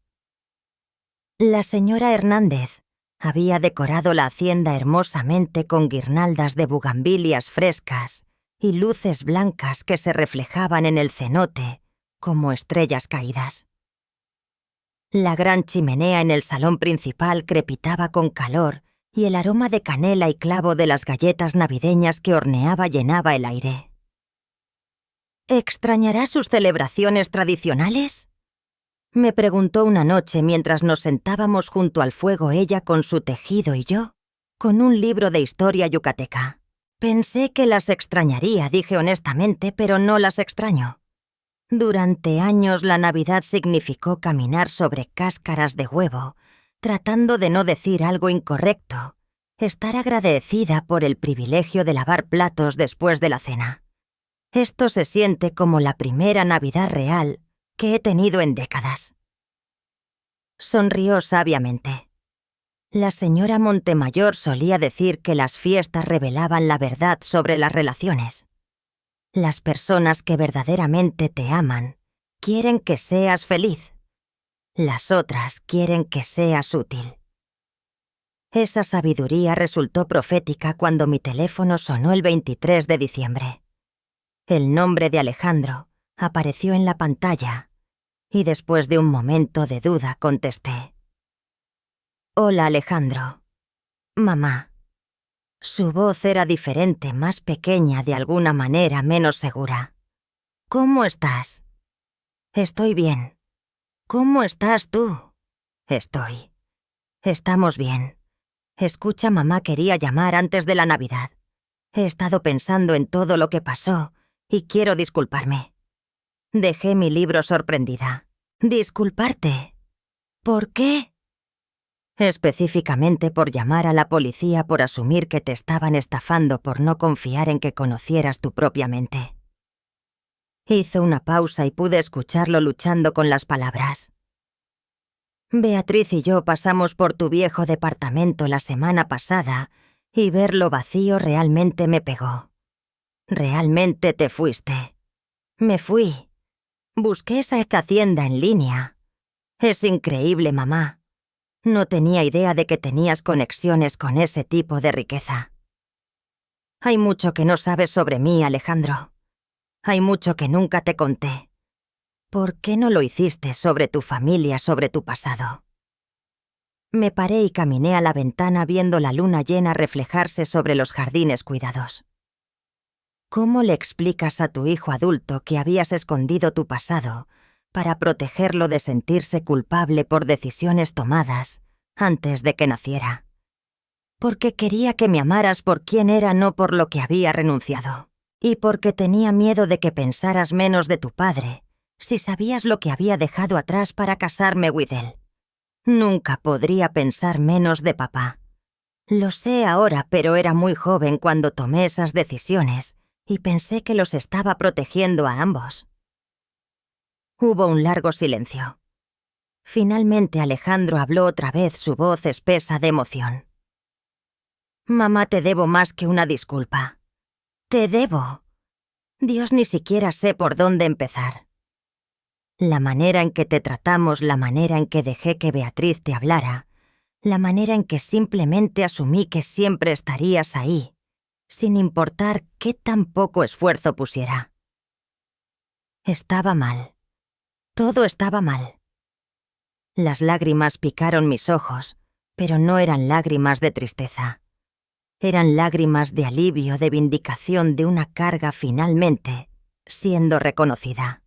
La señora Hernández había decorado la hacienda hermosamente con guirnaldas de bugambilias frescas y luces blancas que se reflejaban en el cenote como estrellas caídas. La gran chimenea en el salón principal crepitaba con calor y el aroma de canela y clavo de las galletas navideñas que horneaba llenaba el aire. ¿Extrañará sus celebraciones tradicionales?, me preguntó una noche mientras nos sentábamos junto al fuego, ella con su tejido y yo con un libro de historia yucateca. Pensé que las extrañaría, dije honestamente, pero no las extraño. Durante años la Navidad significó caminar sobre cáscaras de huevo, tratando de no decir algo incorrecto Estar agradecida por el privilegio de lavar platos después de la cena. Esto se siente como la primera Navidad real que he tenido en décadas. Sonrió sabiamente. La señora Montemayor solía decir que las fiestas revelaban la verdad sobre las relaciones. Las personas que verdaderamente te aman quieren que seas feliz. Las otras quieren que seas útil. Esa sabiduría resultó profética cuando mi teléfono sonó el 23 de diciembre. El nombre de Alejandro apareció en la pantalla y después de un momento de duda contesté. Hola, Alejandro. Mamá. Su voz era diferente, más pequeña, de alguna manera menos segura. ¿Cómo estás? Estoy bien. ¿Cómo estás tú? Estoy. Estamos bien. Escucha, mamá quería llamar antes de la Navidad. He estado pensando en todo lo que pasó y quiero disculparme. Dejé mi libro sorprendida. ¿Disculparte? ¿Por qué? Específicamente por llamar a la policía por asumir que te estaban estafando por no confiar en que conocieras tu propia mente. Hizo una pausa y pude escucharlo luchando con las palabras. Beatriz y yo pasamos por tu viejo departamento la semana pasada y verlo vacío realmente me pegó. Realmente te fuiste. Me fui. Busqué esa hacienda en línea. Es increíble, mamá. No tenía idea de que tenías conexiones con ese tipo de riqueza. Hay mucho que no sabes sobre mí, Alejandro. Hay mucho que nunca te conté. ¿Por qué no lo hiciste sobre tu familia, sobre tu pasado? Me paré y caminé a la ventana viendo la luna llena reflejarse sobre los jardines cuidados. ¿Cómo le explicas a tu hijo adulto que habías escondido tu pasado para protegerlo de sentirse culpable por decisiones tomadas antes de que naciera? Porque quería que me amaras por quién era, no por lo que había renunciado. Y porque tenía miedo de que pensaras menos de tu padre si sabías lo que había dejado atrás para casarme with él. Nunca podría pensar menos de papá. Lo sé ahora, pero era muy joven cuando tomé esas decisiones y pensé que los estaba protegiendo a ambos. Hubo un largo silencio. Finalmente Alejandro habló otra vez, su voz espesa de emoción. Mamá, te debo más que una disculpa. Te debo. Dios, ni siquiera sé por dónde empezar. La manera en que te tratamos, la manera en que dejé que Beatriz te hablara, la manera en que simplemente asumí que siempre estarías ahí, sin importar qué tan poco esfuerzo pusiera. Estaba mal. Todo estaba mal. Las lágrimas picaron mis ojos, pero no eran lágrimas de tristeza. Eran lágrimas de alivio, de vindicación de una carga finalmente siendo reconocida.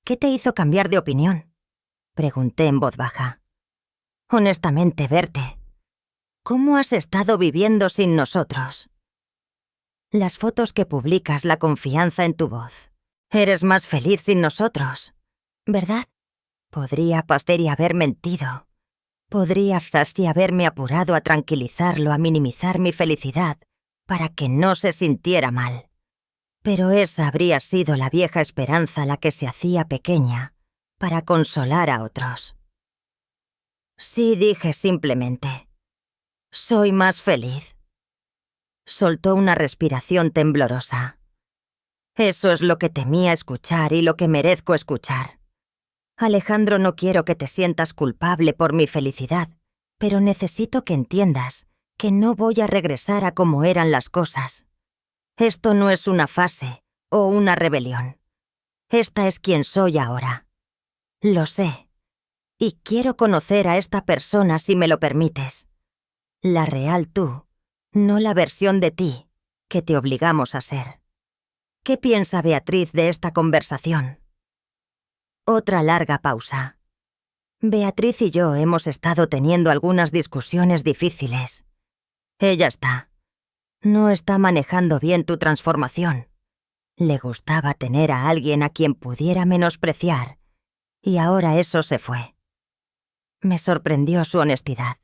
¿Qué te hizo cambiar de opinión? Pregunté en voz baja. Honestamente, verte. ¿Cómo has estado viviendo sin nosotros? Las fotos que publicas, la confianza en tu voz. Eres más feliz sin nosotros, ¿verdad? Podría Pasteri haber mentido. Podría Fasti haberme apurado a tranquilizarlo, a minimizar mi felicidad, para que no se sintiera mal. Pero esa habría sido la vieja esperanza la que se hacía pequeña, para consolar a otros. Sí, dije simplemente. Soy más feliz. Soltó una respiración temblorosa. Eso es lo que temía escuchar y lo que merezco escuchar. Alejandro, no quiero que te sientas culpable por mi felicidad, pero necesito que entiendas que no voy a regresar a como eran las cosas. Esto no es una fase o una rebelión. Esta es quien soy ahora. Lo sé. Y quiero conocer a esta persona si me lo permites. La real tú, no la versión de ti que te obligamos a ser. ¿Qué piensa Beatriz de esta conversación? Otra larga pausa. Beatriz y yo hemos estado teniendo algunas discusiones difíciles. Ella no está manejando bien tu transformación. Le gustaba tener a alguien a quien pudiera menospreciar, y ahora eso se fue. Me sorprendió su honestidad.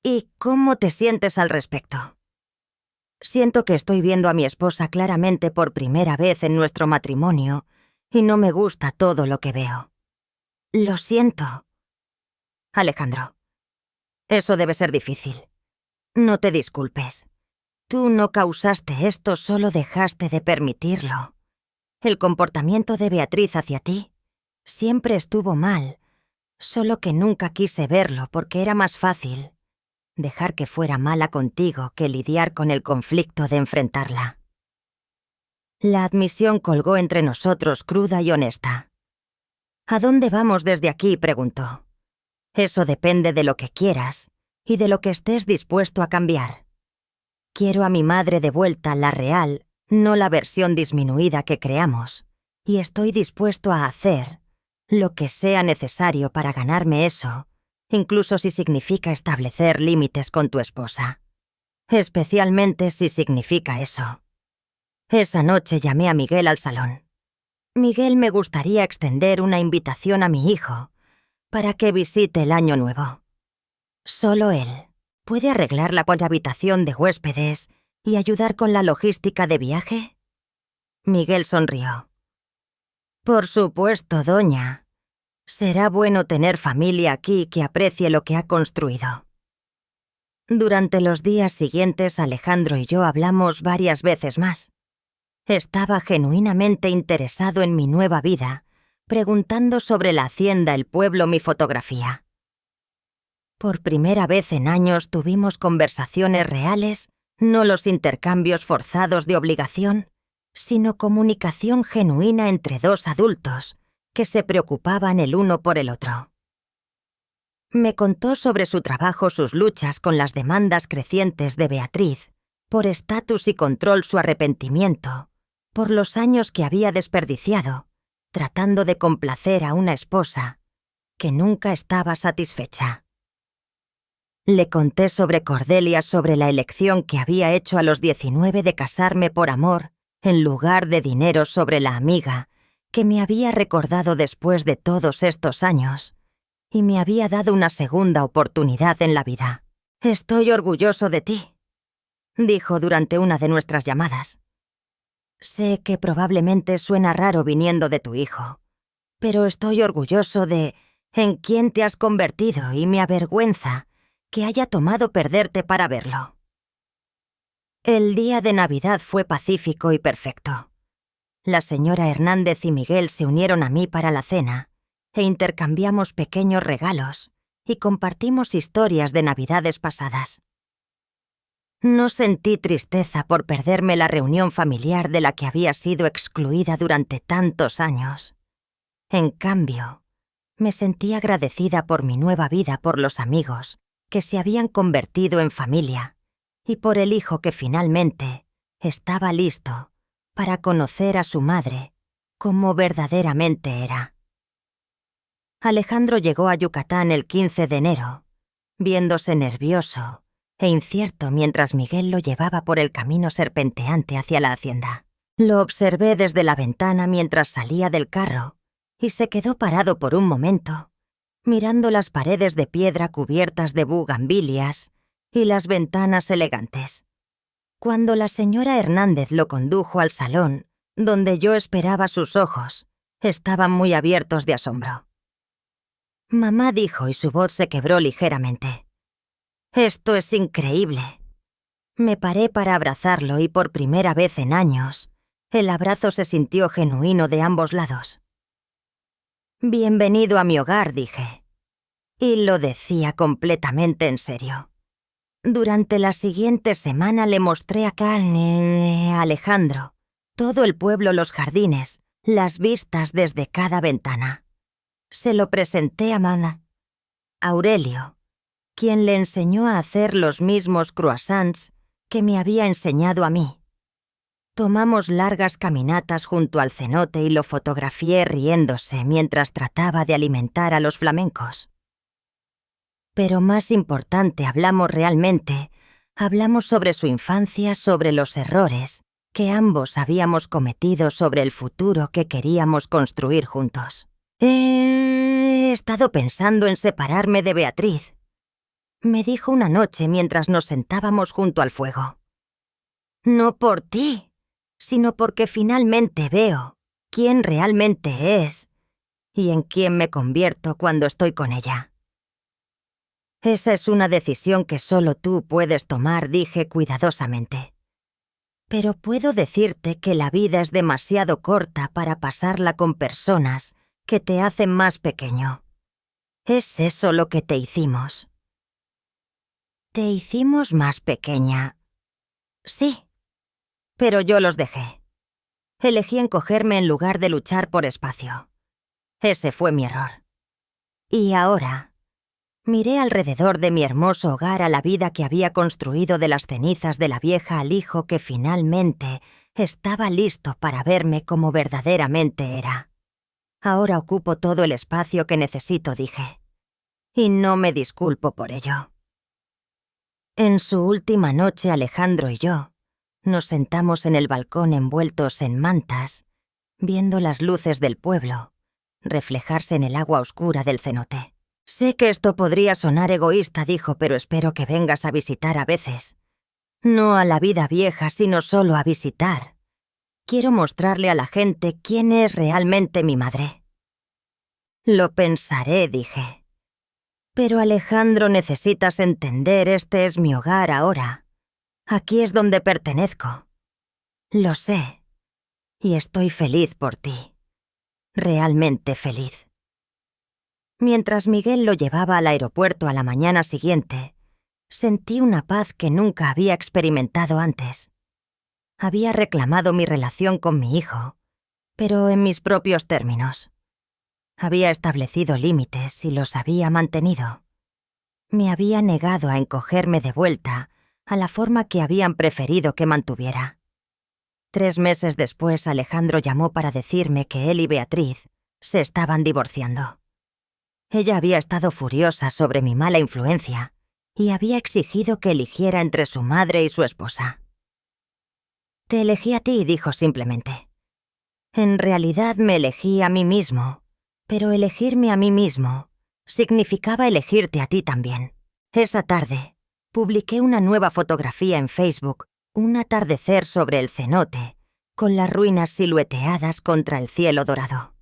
¿Y cómo te sientes al respecto? Siento que estoy viendo a mi esposa claramente por primera vez en nuestro matrimonio y no me gusta todo lo que veo. Lo siento. Alejandro, eso debe ser difícil. No te disculpes. Tú no causaste esto, solo dejaste de permitirlo. El comportamiento de Beatriz hacia ti siempre estuvo mal, solo que nunca quise verlo porque era más fácil dejar que fuera mala contigo que lidiar con el conflicto de enfrentarla. La admisión colgó entre nosotros cruda y honesta. ¿A dónde vamos desde aquí?, preguntó. Eso depende de lo que quieras y de lo que estés dispuesto a cambiar. Quiero a mi madre de vuelta, la real, no la versión disminuida que creamos, y estoy dispuesto a hacer lo que sea necesario para ganarme eso, incluso si significa establecer límites con tu esposa. Especialmente si significa eso. Esa noche llamé a Miguel al salón. Miguel, me gustaría extender una invitación a mi hijo para que visite el año nuevo. Solo él puede arreglar la habitación de huéspedes y ayudar con la logística de viaje. Miguel sonrió. Por supuesto, doña. Será bueno tener familia aquí que aprecie lo que ha construido. Durante los días siguientes, Alejandro y yo hablamos varias veces más. Estaba genuinamente interesado en mi nueva vida, preguntando sobre la hacienda, el pueblo, mi fotografía. Por primera vez en años tuvimos conversaciones reales, no los intercambios forzados de obligación, sino comunicación genuina entre dos adultos que se preocupaban el uno por el otro. Me contó sobre su trabajo, sus luchas con las demandas crecientes de Beatriz, por estatus y control, su arrepentimiento, por los años que había desperdiciado, tratando de complacer a una esposa que nunca estaba satisfecha. Le conté sobre Cordelia, sobre la elección que había hecho a los 19 de casarme por amor en lugar de dinero, sobre la amiga que me había recordado después de todos estos años y me había dado una segunda oportunidad en la vida. Estoy orgulloso de ti, dijo durante una de nuestras llamadas. Sé que probablemente suena raro viniendo de tu hijo, pero estoy orgulloso de en quién te has convertido y me avergüenza que haya tomado perderte para verlo. El día de Navidad fue pacífico y perfecto. La señora Hernández y Miguel se unieron a mí para la cena e intercambiamos pequeños regalos y compartimos historias de Navidades pasadas. No sentí tristeza por perderme la reunión familiar de la que había sido excluida durante tantos años. En cambio, me sentí agradecida por mi nueva vida, por los amigos que se habían convertido en familia y por el hijo que finalmente estaba listo para conocer a su madre como verdaderamente era. Alejandro llegó a Yucatán el 15 de enero, viéndose nervioso e incierto mientras Miguel lo llevaba por el camino serpenteante hacia la hacienda. Lo observé desde la ventana mientras salía del carro y se quedó parado por un momento, mirando las paredes de piedra cubiertas de bugambilias y las ventanas elegantes. Cuando la señora Hernández lo condujo al salón, donde yo esperaba, sus ojos estaban muy abiertos de asombro. Mamá, dijo, y su voz se quebró ligeramente. Esto es increíble. Me paré para abrazarlo y por primera vez en años, el abrazo se sintió genuino de ambos lados. Bienvenido a mi hogar, dije. Y lo decía completamente en serio. Durante la siguiente semana le mostré a Alejandro todo el pueblo, los jardines, las vistas desde cada ventana. Se lo presenté a mamá, Aurelio, quien le enseñó a hacer los mismos croissants que me había enseñado a mí. Tomamos largas caminatas junto al cenote y lo fotografié riéndose mientras trataba de alimentar a los flamencos. Pero más importante, hablamos sobre su infancia, sobre los errores que ambos habíamos cometido, sobre el futuro que queríamos construir juntos. He estado pensando en separarme de Beatriz. me dijo una noche mientras nos sentábamos junto al fuego. No por ti, sino porque finalmente veo quién realmente es y en quién me convierto cuando estoy con ella. Esa es una decisión que solo tú puedes tomar, dije cuidadosamente. Pero puedo decirte que la vida es demasiado corta para pasarla con personas que te hacen más pequeño. ¿Es eso lo que te hicimos? Te hicimos más pequeña. Sí, pero yo los dejé. Elegí encogerme en lugar de luchar por espacio. Ese fue mi error. Y ahora, miré alrededor de mi hermoso hogar a la vida que había construido de las cenizas de la vieja al hijo que finalmente estaba listo para verme como verdaderamente era. Ahora ocupo todo el espacio que necesito, dije. Y no me disculpo por ello. En su última noche, Alejandro y yo nos sentamos en el balcón envueltos en mantas, viendo las luces del pueblo reflejarse en el agua oscura del cenote. Sé que esto podría sonar egoísta, dijo, pero espero que vengas a visitar a veces. No a la vida vieja, sino solo a visitar. Quiero mostrarle a la gente quién es realmente mi madre. Lo pensaré, dije. Pero Alejandro, necesitas entender, este es mi hogar ahora. Aquí es donde pertenezco. Lo sé. Y estoy feliz por ti. Realmente feliz. Mientras Miguel lo llevaba al aeropuerto a la mañana siguiente, sentí una paz que nunca había experimentado antes. Había reclamado mi relación con mi hijo, pero en mis propios términos. Había establecido límites y los había mantenido. Me había negado a encogerme de vuelta a la forma que habían preferido que mantuviera. 3 meses después, Alejandro llamó para decirme que él y Beatriz se estaban divorciando. Ella había estado furiosa sobre mi mala influencia y había exigido que eligiera entre su madre y su esposa. Te elegí a ti, dijo simplemente. En realidad me elegí a mí mismo, pero elegirme a mí mismo significaba elegirte a ti también. Esa tarde, publiqué una nueva fotografía en Facebook, un atardecer sobre el cenote, con las ruinas silueteadas contra el cielo dorado.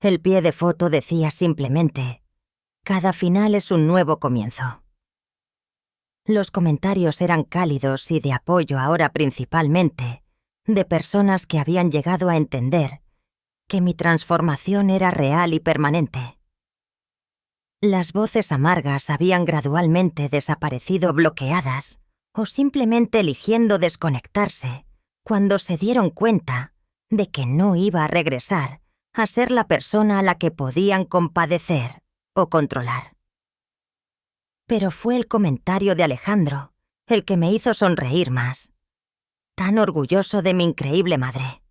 El pie de foto decía simplemente: cada final es un nuevo comienzo. Los comentarios eran cálidos y de apoyo ahora principalmente, de personas que habían llegado a entender que mi transformación era real y permanente. Las voces amargas habían gradualmente desaparecido bloqueadas o simplemente eligiendo desconectarse cuando se dieron cuenta de que no iba a regresar a ser la persona a la que podían compadecer o controlar. Pero fue el comentario de Alejandro el que me hizo sonreír más. Tan orgulloso de mi increíble madre.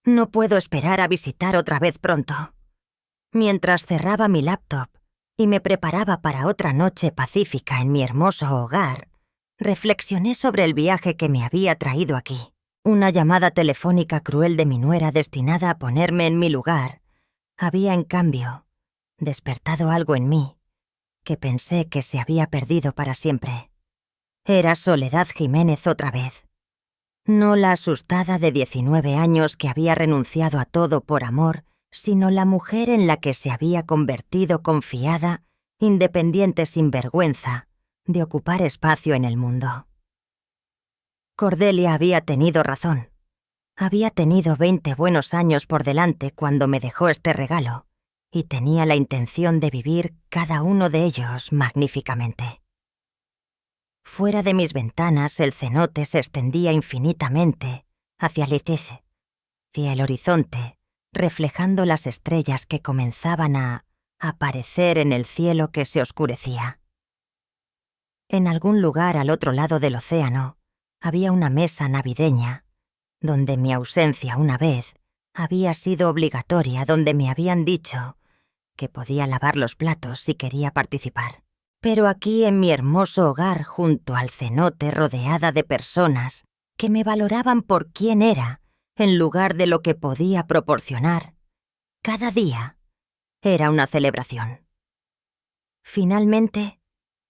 No puedo esperar a visitar otra vez pronto. Mientras cerraba mi laptop y me preparaba para otra noche pacífica en mi hermoso hogar, reflexioné sobre el viaje que me había traído aquí. Una llamada telefónica cruel de mi nuera destinada a ponerme en mi lugar había, en cambio, despertado algo en mí que pensé que se había perdido para siempre. Era Soledad Jiménez otra vez. No la asustada de 19 años que había renunciado a todo por amor, sino la mujer en la que se había convertido, confiada, independiente, sin vergüenza de ocupar espacio en el mundo. Cordelia había tenido razón. Había tenido 20 buenos años por delante cuando me dejó este regalo, y tenía la intención de vivir cada uno de ellos magníficamente. Fuera de mis ventanas el cenote se extendía infinitamente hacia el horizonte, reflejando las estrellas que comenzaban a aparecer en el cielo que se oscurecía. En algún lugar al otro lado del océano había una mesa navideña, donde mi ausencia una vez había sido obligatoria, donde me habían dicho que podía lavar los platos si quería participar. Pero aquí, en mi hermoso hogar, junto al cenote, rodeada de personas que me valoraban por quién era, en lugar de lo que podía proporcionar, cada día era una celebración. Finalmente,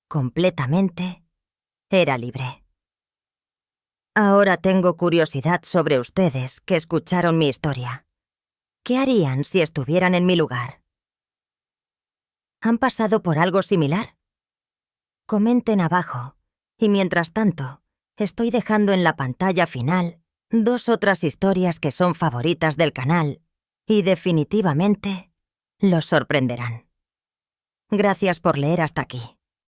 completamente, era libre. Ahora tengo curiosidad sobre ustedes que escucharon mi historia. ¿Qué harían si estuvieran en mi lugar? ¿Han pasado por algo similar? Comenten abajo. Y mientras tanto, estoy dejando en la pantalla final 2 otras historias que son favoritas del canal y definitivamente los sorprenderán. Gracias por leer hasta aquí.